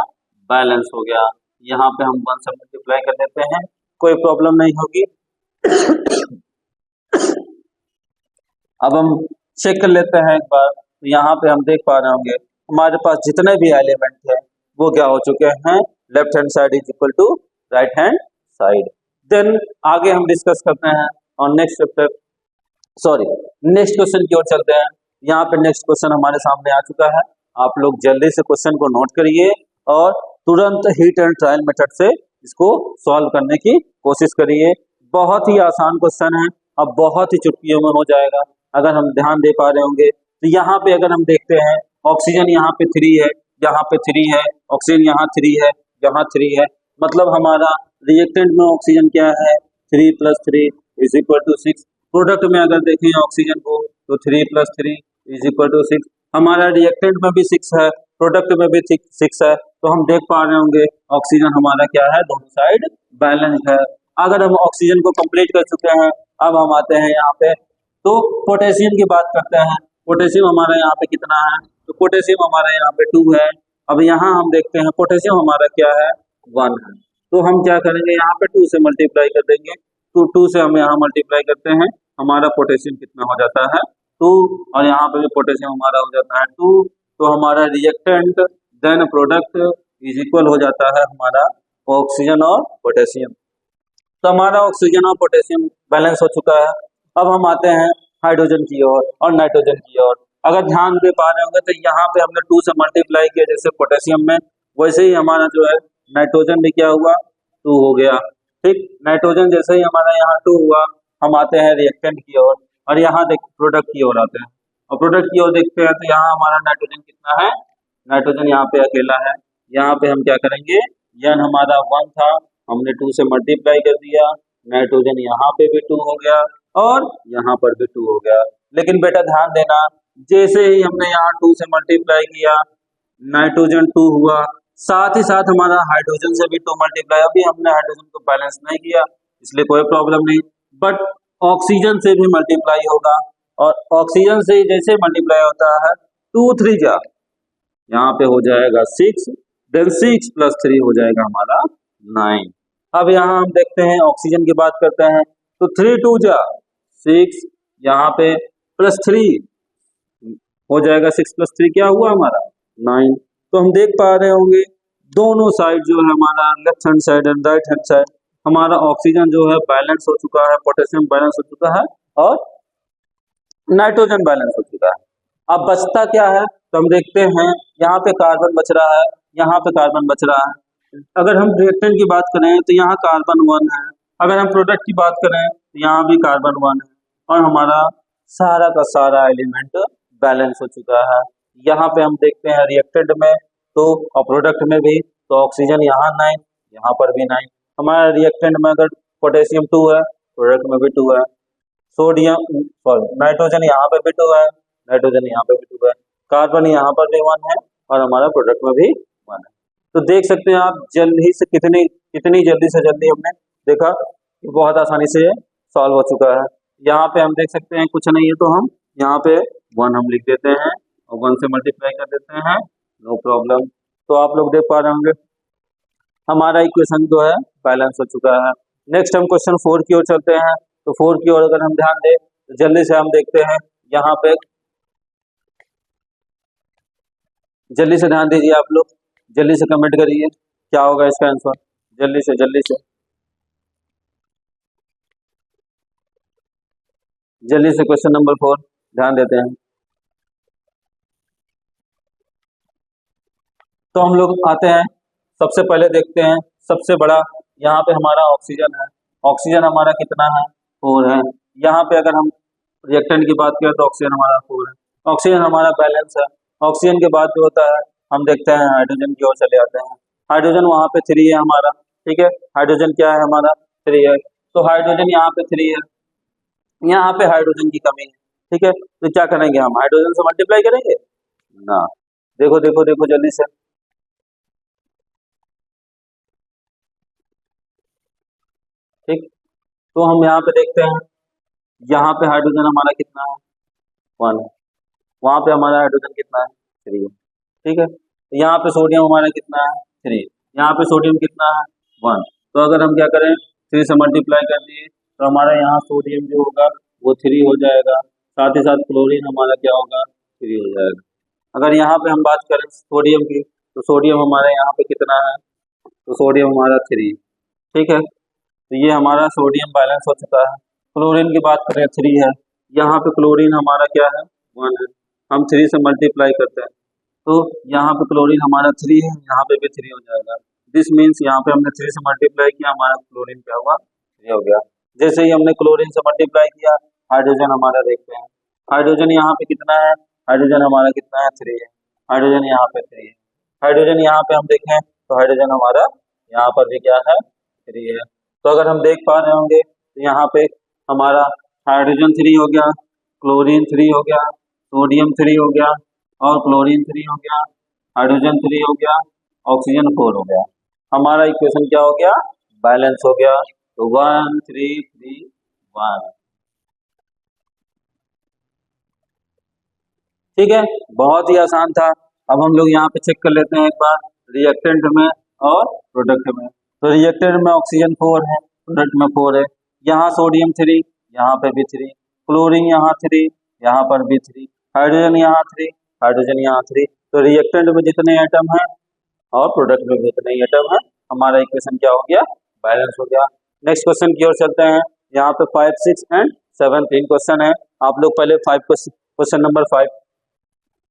बैलेंस हो गया। यहाँ पे हम 1 से मल्टीप्लाई कर देते हैं, कोई प्रॉब्लम नहीं होगी। अब हम चेक कर लेते हैं एक बार। तो यहाँ पे हम देख पा रहे होंगे हमारे पास जितने भी एलिमेंट है वो क्या हो चुके हैं, left hand side = right hand side. Then आगे हम डिस्कस करते हैं और नेक्स्ट क्वेश्चन की ओर चलते हैं। यहाँ पे नेक्स्ट क्वेश्चन हमारे सामने आ चुका है। आप लोग जल्दी से क्वेश्चन को नोट करिए और तुरंत हीट एंड ट्रायल मेथड से इसको सॉल्व करने की कोशिश करिए। बहुत ही आसान क्वेश्चन है, अब बहुत ही चुटकियों में हो जाएगा अगर हम ध्यान दे पा रहे होंगे। तो यहाँ पे अगर हम देखते हैं ऑक्सीजन यहाँ पे 3 है, यहाँ पे 3 है, ऑक्सीजन यहाँ 3 है, यहाँ 3 है, मतलब हमारा रिएक्टेंट में ऑक्सीजन क्या है 3 + 3 = 6। प्रोडक्ट में अगर देखें ऑक्सीजन को तो 3 + 3 = 6। हमारा रिएक्टेंट में भी 6 है, प्रोडक्ट में भी 6 है। तो हम देख पा रहे होंगे ऑक्सीजन हमारा क्या है दोनों साइड बैलेंस है। अगर हम ऑक्सीजन को कंप्लीट कर चुके हैं, अब हम आते हैं यहाँ पे तो पोटेशियम की बात करते हैं। पोटेशियम हमारा यहाँ पे कितना है, तो पोटेशियम हमारा यहाँ पे 2 है। अब यहाँ हम देखते हैं पोटेशियम हमारा क्या है 1 है। तो हम क्या करेंगे यहाँ पे 2 से मल्टीप्लाई कर देंगे। तो 2 से हम यहाँ मल्टीप्लाई करते हैं, हमारा पोटेशियम कितना हो जाता है 2 और यहाँ पे भी पोटेशियम हमारा हो जाता है 2। तो हमारा रिएक्टेंट देन प्रोडक्ट = हो जाता है हमारा ऑक्सीजन और पोटेशियम। तो हमारा ऑक्सीजन और पोटेशियम बैलेंस हो चुका है। अब हम आते हैं हाइड्रोजन की ओर और नाइट्रोजन की ओर। अगर ध्यान दे पा रहे होंगे तो यहाँ पे हमने 2 से मल्टीप्लाई किया जैसे पोटेशियम में, वैसे ही हमारा जो है नाइट्रोजन भी क्या हुआ 2 हो गया। ठीक, नाइट्रोजन जैसे ही हमारा यहाँ 2 हुआ, हम आते हैं रिएक्टेंट की ओर और यहाँ देख प्रोडक्ट की ओर आते हैं और प्रोडक्ट की ओर देखते हैं तो यहाँ हमारा नाइट्रोजन कितना है, नाइट्रोजन यहाँ पे अकेला है। यहाँ पे हम क्या करेंगे, यन हमारा 1 था, हमने 2 से मल्टीप्लाई कर दिया, नाइट्रोजन यहाँ पे भी 2 हो गया और यहाँ पर भी 2 हो गया। लेकिन बेटा ध्यान देना, जैसे ही हमने यहाँ 2 से मल्टीप्लाई किया नाइट्रोजन 2 हुआ, साथ ही साथ हमारा हाइड्रोजन से भी 2 मल्टीप्लाई। अभी हमने हाइड्रोजन को बैलेंस नहीं किया इसलिए कोई प्रॉब्लम नहीं, बट ऑक्सीजन से भी मल्टीप्लाई होगा और ऑक्सीजन से जैसे मल्टीप्लाई होता है 2 3 जा यहाँ पे हो जाएगा 6, देन 6 + 3 हो जाएगा हमारा 9। अब यहाँ हम देखते हैं ऑक्सीजन की बात करते हैं तो 3 2 जा 6, यहाँ पे +3 हो जाएगा, 6 + 3 क्या हुआ हमारा 9। तो हम देख पा रहे होंगे दोनों साइड जो है हमारा left hand side and right hand side हमारा ऑक्सीजन जो है बैलेंस हो चुका है, पोटेशियम बैलेंस हो चुका है और नाइट्रोजन बैलेंस हो चुका है। अब बचता क्या है तो हम देखते हैं यहाँ पे कार्बन बच रहा है, यहाँ पे कार्बन बच रहा है। अगर हम रिएक्टेंट की बात करें तो यहाँ कार्बन 1 है, अगर हम प्रोडक्ट की बात करें तो यहाँ भी कार्बन 1 है और हमारा सारा का सारा एलिमेंट बैलेंस हो चुका है। यहाँ पे हम देखते हैं रिएक्टेंट में तो और प्रोडक्ट में भी, तो ऑक्सीजन यहाँ 9, यहाँ पर भी 9। हमारे रिएक्टेंट में अगर पोटेशियम 2 है, प्रोडक्ट में भी 2 है, सोडियम सॉरी नाइट्रोजन यहाँ पे भी 2 है, नाइट्रोजन यहाँ पे भी 2 है, कार्बन यहाँ पर भी 1 है और हमारा प्रोडक्ट में भी 1 है। तो देख सकते हैं आप जल्दी से कितनी कितनी जल्दी से जल्दी हमने देखा कि बहुत आसानी से सॉल्व हो चुका है। यहाँ पे हम देख सकते हैं कुछ नहीं है तो हम यहाँ पे 1 हम लिख देते हैं और 1 से मल्टीप्लाई कर देते हैं, नो प्रॉब्लम। तो आप लोग देख पा रहे होंगे हमारा इक्वेशन जो है बैलेंस हो चुका है। नेक्स्ट हम क्वेश्चन 4 की ओर चलते हैं। तो 4 की ओर अगर हम ध्यान दें तो जल्दी से हम देखते हैं यहाँ पे, जल्दी से ध्यान दीजिए आप लोग, जल्दी से कमेंट करिए क्या होगा इसका आंसर, जल्दी से जल्दी से जल्दी से क्वेश्चन नंबर 4 ध्यान देते हैं। तो हम लोग आते हैं, सबसे पहले देखते हैं सबसे बड़ा यहाँ पे हमारा ऑक्सीजन है। ऑक्सीजन हमारा कितना है, 4 है। यहाँ पे अगर हम रिएक्टेंट की बात करें तो ऑक्सीजन हमारा 4 है, ऑक्सीजन हमारा बैलेंस है। ऑक्सीजन के बाद जो होता है हम देखते हैं हाइड्रोजन की ओर चले आते हैं। हाइड्रोजन वहाँ पे 3 है हमारा, ठीक है, हाइड्रोजन क्या है हमारा 3 है। तो हाइड्रोजन यहाँ पे 3 है, यहाँ पे हाइड्रोजन की कमी है, ठीक है। तो क्या करेंगे हम हाइड्रोजन से मल्टीप्लाई करेंगे ना, देखो देखो देखो जल्दी से, ठीक। तो हम यहाँ पे देखते हैं यहाँ पे हाइड्रोजन हमारा कितना है 1 है, वहाँ पे हमारा हाइड्रोजन कितना है 3 है, ठीक है। तो यहाँ पे सोडियम हमारा कितना है 3, यहाँ पे सोडियम कितना है 1। तो अगर हम क्या करें 3 से मल्टीप्लाई कर दिए तो हमारा यहाँ सोडियम जो होगा वो 3 हो जाएगा, साथ ही साथ क्लोरीन हमारा क्या होगा 3 हो जाएगा। अगर यहाँ पे हम बात करें सोडियम की तो सोडियम हमारे यहाँ पे कितना है, तो सोडियम हमारा 3, ठीक है। तो ये हमारा सोडियम बैलेंस हो चुका है। क्लोरीन की बात करें 3 है, यहाँ पे क्लोरीन हमारा क्या है 1 है, हम 3 से मल्टीप्लाई करते हैं तो यहाँ पे क्लोरीन हमारा 3 है, यहाँ पे भी 3 हो जाएगा। दिस मीन्स यहाँ पे हमने 3 से मल्टीप्लाई किया, हमारा क्लोरीन क्या हुआ 3 हो गया। जैसे ही हमने क्लोरीन से मल्टीप्लाई किया हाइड्रोजन हमारा देखते हैं, हाइड्रोजन यहाँ पे कितना है, हाइड्रोजन हमारा कितना है 3 है, हाइड्रोजन यहाँ पे 3 है। हाइड्रोजन यहाँ पे हम देखें तो हाइड्रोजन हमारा यहाँ पर भी क्या है 3 है। तो अगर हम देख पा रहे होंगे तो यहाँ पे हमारा हाइड्रोजन 3 हो गया, क्लोरीन 3 हो गया, सोडियम 3 हो गया और क्लोरीन 3 हो गया, हाइड्रोजन 3 हो गया, ऑक्सीजन 4 हो गया। हमारा इक्वेशन क्या हो गया बैलेंस हो गया। तो 1 3 3 1, ठीक है, बहुत ही आसान था। अब हम लोग यहाँ पे चेक कर लेते हैं एक बार रिएक्टेंट में और प्रोडक्ट में। तो रिएक्टेंट में ऑक्सीजन 4 है, प्रोडक्ट में 4 है। यहाँ सोडियम 3, यहाँ पे भी 3, क्लोरीन यहाँ 3, यहाँ पर भी 3, हाइड्रोजन यहाँ 3, हाइड्रोजन यहाँ 3। तो रिएक्टेंट में जितने एटम हैं और प्रोडक्ट में भी उतने ही एटम है, हमारा इक्वेशन क्या हो गया बैलेंस हो गया। नेक्स्ट क्वेश्चन की ओर चलते हैं। यहाँ पे 5 6 एंड 7 3 क्वेश्चन है। आप लोग पहले 5 क्वेश्चन नंबर 5,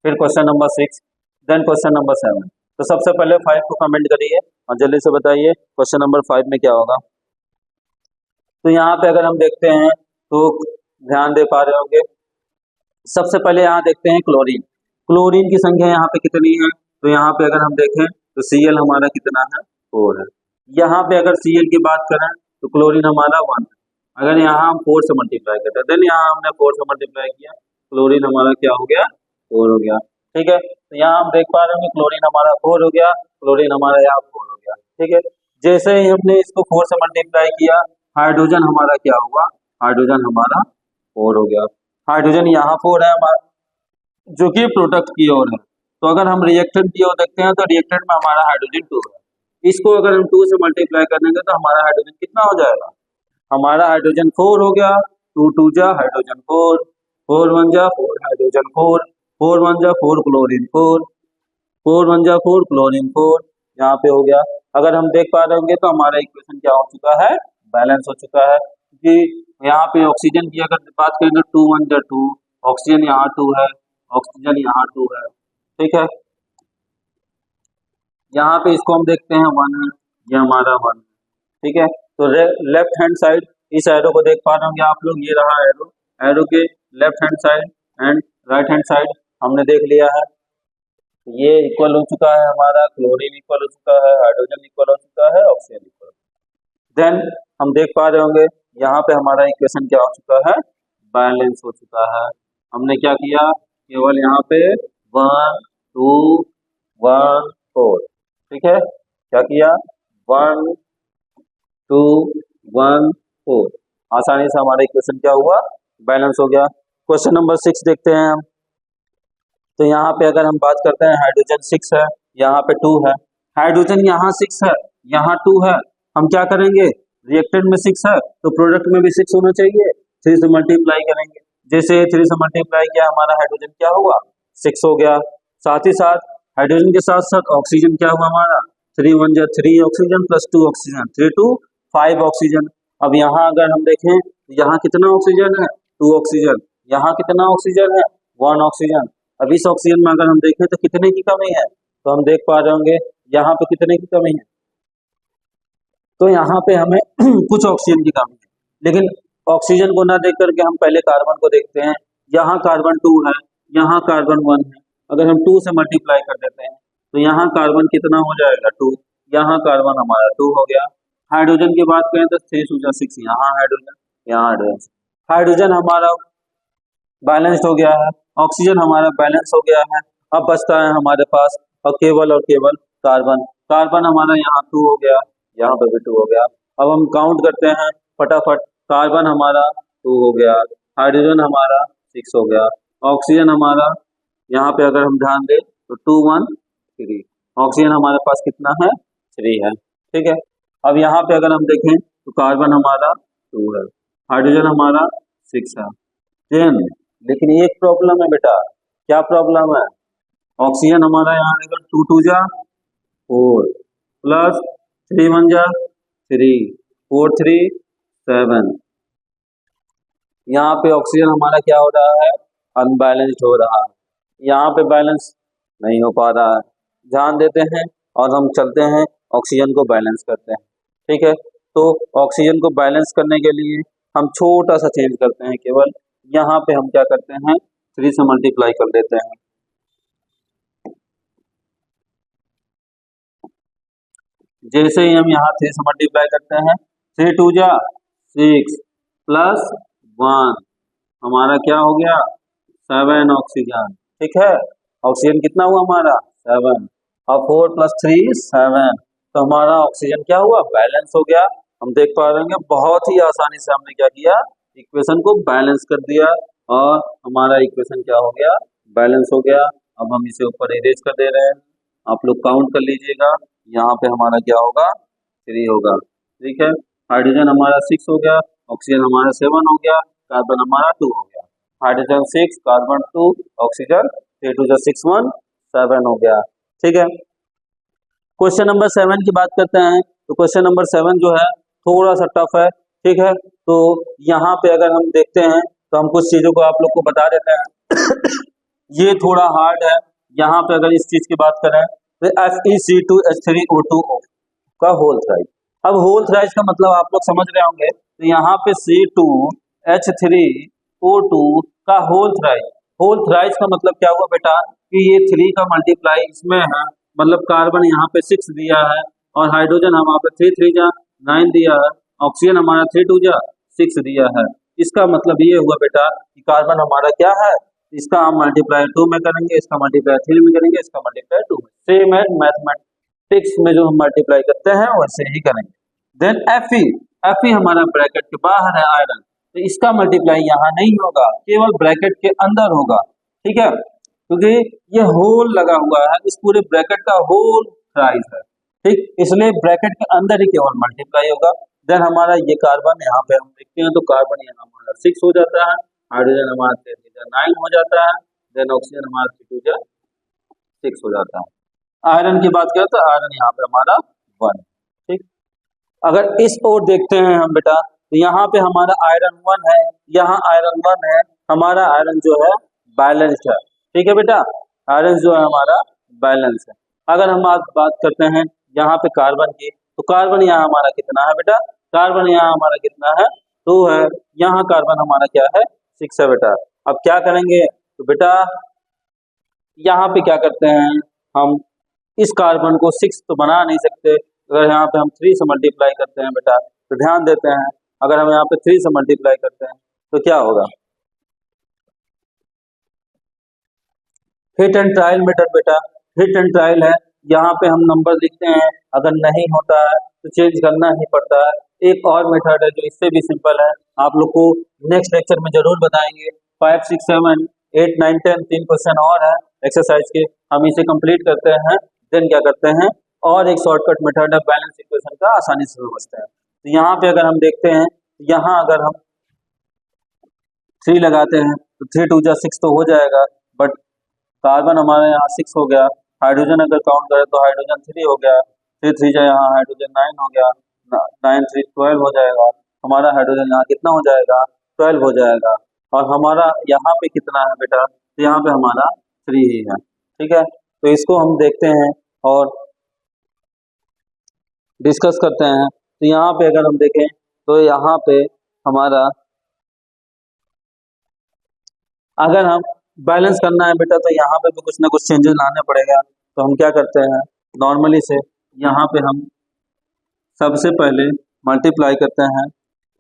फिर question number 6, then question number 7। तो सबसे पहले 5 को कमेंट करिए और जल्दी से बताइए क्वेश्चन नंबर 5 में क्या होगा। तो यहाँ पे अगर हम देखते हैं तो ध्यान दे पा रहे होंगे, सबसे पहले यहाँ देखते हैं क्लोरीन। क्लोरीन की संख्या यहाँ पे कितनी है, तो यहाँ पे अगर हम देखें तो Cl हमारा कितना है 4 है। यहाँ पे अगर Cl की बात करें तो क्लोरीन हमारा 1 है। अगर यहाँ हम 4 से मल्टीप्लाई करते हैं, देन यहाँ हमने 4 से मल्टीप्लाई किया, क्लोरीन हमारा क्या हो गया 4 हो गया, ठीक है। तो यहाँ हम देख पा रहे हैं क्लोरीन हमारा 4 हो गया, क्लोरीन हमारा यहाँ 4 हो गया, ठीक है। जैसे ही हमने इसको 4 से मल्टीप्लाई किया हाइड्रोजन हमारा क्या हुआ, हाइड्रोजन हमारा 4 हो गया। हाइड्रोजन यहाँ 4 है हमारा जो कि प्रोडक्ट की ओर है। तो अगर हम रिएक्टेंट की ओर देखते हैं तो रिएक्टेंट में हमारा हाइड्रोजन 2 है, इसको अगर हम 2 से मल्टीप्लाई करेंगे तो हमारा हाइड्रोजन कितना हो जाएगा, हमारा हाइड्रोजन 4 हो गया, 2 2 जा हाइड्रोजन 4, 4 1 जा 4 हाइड्रोजन 4, 4 1 जा 4 क्लोरीन 4, 4 1 जा 4 क्लोरीन 4, यहाँ पे हो गया। अगर हम देख पा रहे होंगे तो हमारा इक्वेशन क्या हो चुका है बैलेंस हो चुका है, क्योंकि यहाँ पे ऑक्सीजन की अगर बात करें तो 2 1 जा 2, ऑक्सीजन यहाँ 2 है, ऑक्सीजन यहाँ 2 है, ठीक है। यहाँ पे इसको हम देखते हैं 1 है, ये हमारा 1 है, ठीक है। तो लेफ्ट हैंड साइड इस एरो को देख पा रहे होंगे आप लोग, ये रहा एरो, एरो के left hand side and right hand side हमने देख लिया है। ये इक्वल हो चुका है हमारा, क्लोरीन इक्वल हो चुका है, हाइड्रोजन इक्वल हो चुका है, ऑक्सीजन इक्वल। देन हम देख पा रहे होंगे यहाँ पे हमारा इक्वेशन क्या हो चुका है बैलेंस हो चुका है। हमने क्या किया, केवल यहाँ पे 1 2 1 4, ठीक है, क्या किया 1 2 1 4, आसानी से हमारा इक्वेशन क्या हुआ, बैलेंस हो गया। क्वेश्चन नंबर 6 देखते हैं हम। तो यहाँ पे अगर हम बात करते हैं, हाइड्रोजन 6 है, यहाँ पे 2 है, हाइड्रोजन यहाँ 6 है, यहाँ 2 है, हम क्या करेंगे, रिएक्टेंट में 6 है तो प्रोडक्ट में भी 6 होना चाहिए, 3 से मल्टीप्लाई करेंगे, जैसे 3 से मल्टीप्लाई किया हमारा हाइड्रोजन क्या हुआ 6 हो गया। साथ ही साथ हाइड्रोजन के साथ साथ ऑक्सीजन क्या हुआ हमारा 3 1 जा 3 ऑक्सीजन प्लस 2 ऑक्सीजन, 3 2 5 ऑक्सीजन। अब यहाँ अगर हम देखें, यहाँ कितना ऑक्सीजन है 2 ऑक्सीजन, यहाँ कितना ऑक्सीजन है 1 ऑक्सीजन। अब इस ऑक्सीजन में अगर हम देखें तो कितने की कमी है, तो हम देख पा रहे होंगे यहाँ पे कितने की कमी है, तो यहाँ पे हमें कुछ ऑक्सीजन की कमी है, लेकिन ऑक्सीजन को ना देख करके हम पहले कार्बन को देखते हैं। यहाँ कार्बन 2 है, यहाँ कार्बन 1 है, अगर हम 2 से मल्टीप्लाई कर देते हैं तो यहाँ कार्बन कितना हो जाएगा 2, यहाँ कार्बन हमारा 2 हो गया। हाइड्रोजन की बात करें तो 3 सूजा 6, यहाँ हाइड्रोजन, यहाँ हाइड्रोजन, हाइड्रोजन हमारा बैलेंस्ड हो गया है, ऑक्सीजन हमारा बैलेंस हो गया है। अब बचता है हमारे पास और केवल कार्बन, कार्बन हमारा यहाँ 2 हो गया, यहाँ पे भी 2 हो गया। अब हम काउंट करते हैं फटाफट, कार्बन हमारा 2 हो गया, हाइड्रोजन हमारा 6 हो गया, ऑक्सीजन हमारा यहाँ पे अगर हम ध्यान दें तो 2 1 3, ऑक्सीजन हमारे पास कितना है 3 है, ठीक है। अब यहाँ पे अगर हम देखें तो कार्बन हमारा 2 है, हाइड्रोजन हमारा 6 है, देन लेकिन एक प्रॉब्लम है बेटा, क्या प्रॉब्लम है, ऑक्सीजन हमारा यहाँ आएगा 2 2 जा 4 प्लस 3 1 जा 3 4 3 7, यहाँ पे ऑक्सीजन हमारा क्या हो रहा है, अनबैलेंस्ड हो रहा है, यहाँ पे बैलेंस नहीं हो पा रहा है। ध्यान देते हैं और हम चलते हैं ऑक्सीजन को बैलेंस करते हैं, ठीक है। तो ऑक्सीजन को बैलेंस करने के लिए हम छोटा सा चेंज करते हैं, केवल यहाँ पे हम क्या करते हैं 3 से मल्टीप्लाई कर देते हैं, जैसे ही हम यहाँ 3 से मल्टीप्लाई करते हैं 3 2 जा 6 प्लस 1, हमारा क्या हो गया 7 ऑक्सीजन, ठीक है। ऑक्सीजन कितना हुआ हमारा 7, और 4 प्लस 3 7, तो हमारा ऑक्सीजन क्या हुआ बैलेंस हो गया। हम देख पा रहे हैं बहुत ही आसानी से हमने क्या किया, इक्वेशन को बैलेंस कर दिया और हमारा इक्वेशन क्या हो गया बैलेंस हो गया। अब हम इसे ऊपर इरेज कर दे रहे हैं, आप लोग काउंट कर लीजिएगा, यहाँ पे हमारा क्या होगा 3 होगा, ठीक है। हाइड्रोजन हमारा 6 हो गया, ऑक्सीजन हमारा 7 हो गया, कार्बन हमारा 2 हो गया, हाइड्रोजन 6 कार्बन 2 ऑक्सीजन 3 2 6 1 7 हो गया, ठीक है। क्वेश्चन नंबर 7 की बात करते हैं, तो क्वेश्चन नंबर 7 जो है थोड़ा सा टफ है, ठीक है। तो यहाँ पे अगर हम देखते हैं तो हम कुछ चीजों को आप लोग को बता देते हैं ये थोड़ा हार्ड है। यहाँ पे अगर इस चीज की बात करें तो FeC2H3O2O का होल थ्राइज। अब होल थ्राइज का मतलब आप लोग समझ रहे होंगे, तो यहाँ पे C2H3O2 का होल थ्राइज का मतलब क्या हुआ बेटा कि ये 3 का मल्टीप्लाई इसमें है, मतलब कार्बन यहाँ पे 6 दिया है और हाइड्रोजन हम यहाँ पे 3 3 जा 9 दिया है, ऑक्सीजन हमारा 3 2 जा 6 दिया है। इसका मतलब ये हुआ बेटा कि कार्बन हमारा क्या है, इसका हम मल्टीप्लाई 2 में करेंगे, इसका मल्टीप्लाई 3 में करेंगे, इसका मल्टीप्लाई 2 में, सेम है मैथमेटिक्स में जो हम मल्टीप्लाई करते हैं वैसे ही करेंगे। देन Fe हमारा ब्रैकेट के बाहर है आयरन, तो इसका मल्टीप्लाई यहाँ नहीं होगा, केवल ब्रैकेट के अंदर होगा, ठीक है, क्योंकि ये होल लगा हुआ है, इस पूरे ब्रैकेट का होल थ्राइज है, ठीक, इसलिए ब्रैकेट के अंदर ही केवल मल्टीप्लाई होगा। देन हमारा ये कार्बन यहाँ पे हम देखते हैं तो कार्बन यहाँ हमारा 6 हो जाता है, हाइड्रोजन हमारा 9 हो जाता है, देन ऑक्सीजन हमारा 3 2 6 हो जाता है। आयरन की बात करें तो आयरन यहाँ पे हमारा 1, ठीक। अगर इस ओर देखते हैं हम बेटा तो यहाँ पे हमारा आयरन 1 है, यहाँ आयरन 1 है, हमारा आयरन जो है बैलेंस्ड है, ठीक है बेटा, आयरन जो है हमारा बैलेंस है। अगर हम आज बात करते हैं यहाँ पे कार्बन की, तो कार्बन यहाँ हमारा कितना है बेटा, कार्बन यहाँ हमारा कितना है 2 है, यहाँ कार्बन हमारा क्या है 6 है बेटा। अब क्या करेंगे तो बेटा यहाँ पे क्या करते हैं हम, इस कार्बन को 6 तो बना नहीं सकते, अगर यहाँ पे हम 3 से मल्टीप्लाई करते हैं बेटा तो ध्यान देते हैं, अगर हम यहाँ पे 3 से मल्टीप्लाई करते हैं तो क्या होगा हिट एंड ट्रायल मेथड बेटा, हिट एंड ट्रायल है, यहाँ पे हम नंबर लिखते हैं, अगर नहीं होता है तो चेंज करना ही पड़ता है। एक और मेथड है जो इससे भी सिंपल है, आप लोग को नेक्स्ट लेक्चर में जरूर बताएंगे। 5, 6, 7, 8, 9, 10 3 क्वेश्चन और है एक्सरसाइज के, हम इसे कंप्लीट करते हैं, देन क्या करते हैं, और एक शॉर्टकट मेथड है बैलेंस इक्वेशन का, आसानी से समझते हैं। तो यहाँ पे अगर हम देखते हैं, यहाँ अगर हम 3 लगाते हैं तो 3 2 जा 6 तो हो जाएगा, बट कार्बन हमारे यहाँ 6 हो गया। हाइड्रोजन अगर काउंट करें तो हाइड्रोजन 3 हो गया, 3 3 जा यहाँ हाइड्रोजन 9 हो गया, 9 3 12 हो जाएगा। हमारा हाइड्रोजन यहाँ कितना हो जाएगा, 12 हो जाएगा। और हमारा यहाँ पे कितना है बेटा, तो यहाँ पे हमारा 3 ही है, ठीक है। तो इसको हम देखते हैं और डिस्कस करते हैं। तो यहाँ पे अगर हम देखें तो यहाँ पे हमारा, अगर हम बैलेंस करना है बेटा तो यहाँ पे भी कुछ ना कुछ चेंजेस लाने पड़ेगा। तो हम क्या करते हैं, नॉर्मली से यहाँ पे हम सबसे पहले मल्टीप्लाई करते हैं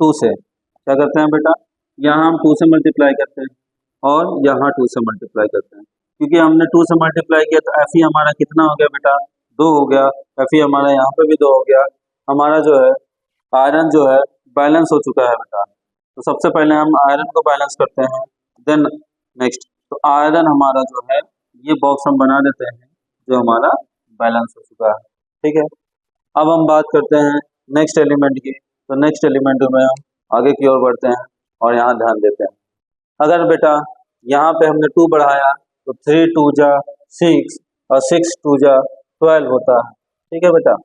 2 से। क्या करते हैं बेटा, यहाँ हम 2 से मल्टीप्लाई करते हैं और यहाँ 2 से मल्टीप्लाई करते हैं, क्योंकि हमने 2 से मल्टीप्लाई किया तो Fe हमारा कितना हो गया बेटा, 2 हो गया। Fe हमारा यहाँ पे भी 2 हो गया। हमारा जो है आयरन जो है बैलेंस हो चुका है बेटा। तो सबसे पहले हम आयरन को बैलेंस करते हैं, देन नेक्स्ट। तो आयरन हमारा जो है ये बॉक्स हम बना देते हैं जो हमारा बैलेंस हो चुका है, ठीक है। अब हम बात करते हैं नेक्स्ट एलिमेंट की। तो नेक्स्ट एलिमेंट में हम आगे की ओर बढ़ते हैं और यहाँ ध्यान देते हैं। अगर बेटा यहाँ पे हमने 2 बढ़ाया तो 3 2 जा 6 और 6 2 जा 12 होता है, ठीक है बेटा।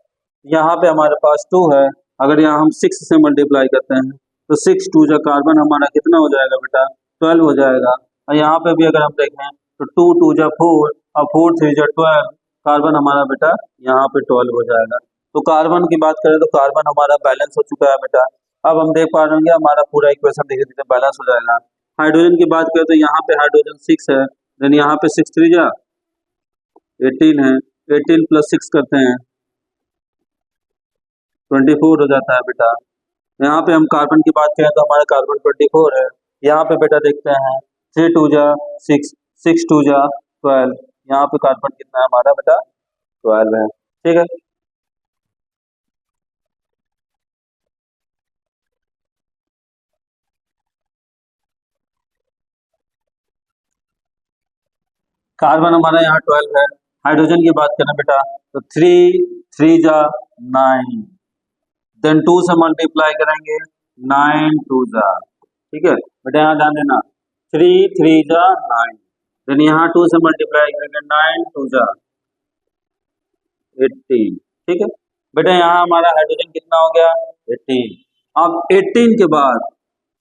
यहाँ पे हमारे पास 2 है, अगर यहाँ हम 6 से मल्टीप्लाई करते हैं तो 6 2 जा कार्बन हमारा कितना हो जाएगा बेटा, 12 हो जाएगा। और यहाँ पे भी अगर हम देखें तो 2 2 जा 4 और 4 3 जा 12, कार्बन हमारा बेटा यहाँ पे 12 हो जाएगा। तो कार्बन की बात करें तो कार्बन हमारा बैलेंस हो चुका है बेटा। अब हम देख पा रहे होंगे हमारा पूरा इक्वेशन धीरे धीरे बैलेंस हो जाएगा। हाइड्रोजन की बात करें तो यहाँ पे हाइड्रोजन 6 है, देन यहाँ पे 6 3 जा 18 है, 18 प्लस 6 करते हैं 24 हो जाता है बेटा। यहाँ पे हम कार्बन की बात करें तो हमारा कार्बन 24 है। यहाँ पे बेटा देखते हैं 3 2 जा 6 6 2 जा 12, यहाँ पे कार्बन कितना है हमारा बेटा, 12 है, ठीक है। कार्बन हमारा यहाँ 12 है। हाइड्रोजन की बात करें बेटा तो 3 3 जा 9, देन 2 से मल्टीप्लाई करेंगे 9 2 जा, ठीक है बेटा। यहाँ ध्यान देना 3 3 जा 9, देन यहाँ 2 से मल्टीप्लाई करेंगे 9 2 जा 18, ठीक है बेटा। यहाँ हमारा हाइड्रोजन कितना हो गया, 18। अब 18 के बाद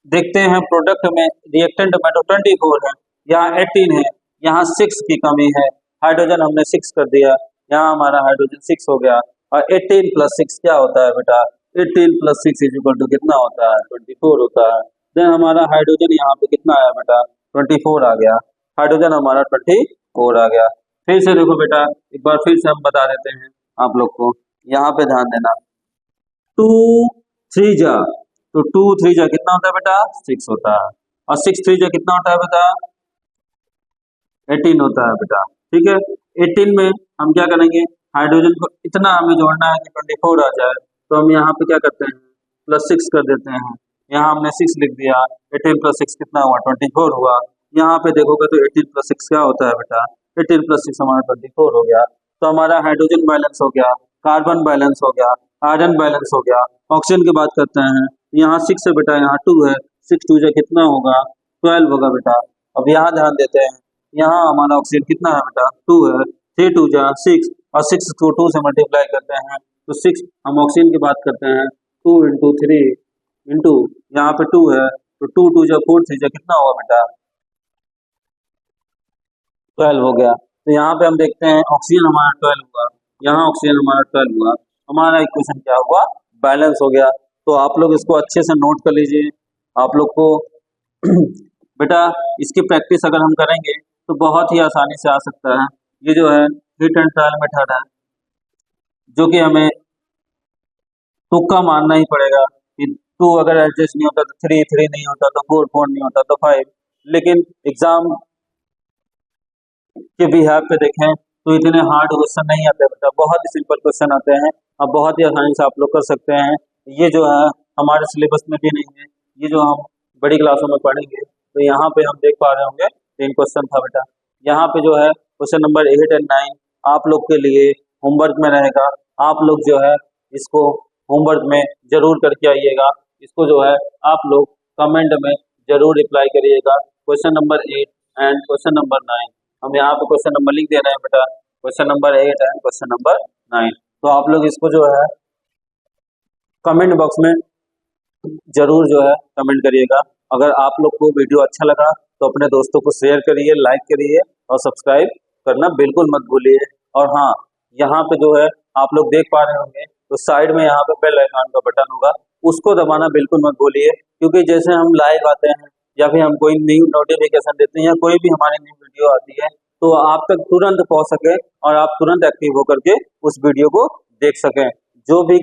देखते हैं प्रोडक्ट में, रिएक्टेंट में तो 24 है, यहाँ 18 है, यहाँ 6 की कमी है, हाइड्रोजन हमने 6 कर दिया, यहाँ हमारा हाइड्रोजन 6 हो गया। और 18 प्लस 6 क्या होता है बेटा, 18 प्लस 6 इज इक्वल टू कितना होता है, 24 होता है। देन हमारा हाइड्रोजन यहाँ पे कितना आया बेटा, 24 आ गया, हाइड्रोजन हमारा 24 आ गया। फिर से देखो बेटा, एक बार फिर से हम बता देते हैं आप लोग को, यहाँ पे ध्यान देना 2 3 जा, तो 2 3 जा कितना होता है बेटा, 6 होता है, और 6 3 जा कितना होता है बेटा, 18 होता है बेटा, ठीक है। 18 में हम क्या करेंगे, हाइड्रोजन को इतना हमें जोड़ना है कि 24 आ जाए, तो हम यहाँ पे क्या करते हैं, प्लस 6 कर देते हैं। यहाँ हमने 6 लिख दिया, 18 प्लस 6 कितना हुआ, 24 हुआ। यहाँ पे देखोगे तो 18 प्लस 6 क्या होता है बेटा, 18 प्लस 6 हमारा 24 हो गया। तो हमारा हाइड्रोजन बैलेंस हो गया, कार्बन बैलेंस हो गया, आयरन बैलेंस हो गया। ऑक्सीजन की बात करते हैं, यहाँ 6 है बेटा, यहाँ 2 है, 6 2 जा कितना होगा, 12 होगा बेटा। अब यहाँ ध्यान देते हैं, यहाँ हमारा ऑक्सीजन कितना है बेटा, 2 है, 3 2 जा 6, और 6 को 2 से मल्टीप्लाई करते हैं तो 6, हम ऑक्सीजन की बात करते हैं 2 इंटू 3 इंटू यहाँ पे 2 है, तो 2 2 जा 4 3 जा कितना हुआ बेटा, 12 हो गया। तो यहाँ पे हम देखते हैं ऑक्सीजन हमारा 12 हुआ, यहाँ ऑक्सीजन हमारा 12 हुआ, हमारा इक्वेशन क्या हुआ, बैलेंस हो गया। तो आप लोग इसको अच्छे से नोट कर लीजिए। आप लोग को बेटा इसकी प्रैक्टिस अगर हम करेंगे तो बहुत ही आसानी से आ सकता है। ये जो है हिट एंड ट्रायल मेथड है, जो कि हमें तुक्का मारना ही पड़ेगा कि 2 अगर एडजस्ट नहीं होता तो 3 3 नहीं होता तो 4 4 नहीं होता तो 5, लेकिन एग्जाम के बिहाफ पे देखें तो इतने हार्ड क्वेश्चन नहीं आते बेटा, बहुत ही सिंपल क्वेश्चन आते हैं, अब बहुत ही आसानी से आप लोग कर सकते हैं। ये जो है हमारे सिलेबस में भी नहीं है, ये जो हम बड़ी क्लासों में पढ़ेंगे तो यहाँ पे हम देख पा रहे होंगे 3 क्वेश्चन था बेटा। यहाँ पे जो है क्वेश्चन नंबर 8 और 9 आप लोग के लिए होमवर्क में रहेगा, आप लोग जो है इसको होमवर्क में जरूर करके आइएगा, इसको जो है आप लोग कमेंट में जरूर रिप्लाई करिएगा। Question number 8 and question number 9 हम यहाँ पे क्वेश्चन नंबर लिख दे रहे हैं बेटा, question number 8 and question number 9। तो आप लोग इसको जो है कमेंट बॉक्स में जरूर जो है कमेंट करिएगा। अगर आप लोग को वीडियो अच्छा लगा तो अपने दोस्तों को शेयर करिए, लाइक करिए और सब्सक्राइब करना बिल्कुल मत भूलिए। और हाँ, यहाँ पे जो है आप लोग देख पा रहे होंगे तो साइड में यहाँ पे बेल आइकन का बटन होगा, उसको दबाना बिल्कुल मत भूलिए, क्योंकि जैसे हम लाइव आते हैं या फिर हम कोई न्यू नोटिफिकेशन देते हैं या कोई भी हमारी न्यू वीडियो आती है तो आप तक तुरंत पहुंच सके और आप तुरंत एक्टिव होकर के उस वीडियो को देख सकें। जो भी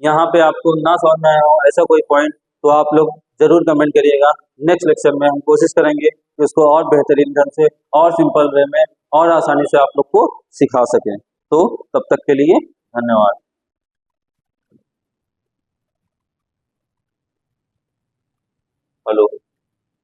यहाँ पे आपको ना समझ में आया हो ऐसा कोई पॉइंट तो आप लोग जरूर कमेंट करिएगा। नेक्स्ट लेक्चर में हम कोशिश करेंगे कि उसको और बेहतरीन ढंग से और सिंपल वे में और आसानी से आप लोग को सिखा सकें। तो तब तक के लिए धन्यवाद। हेलो।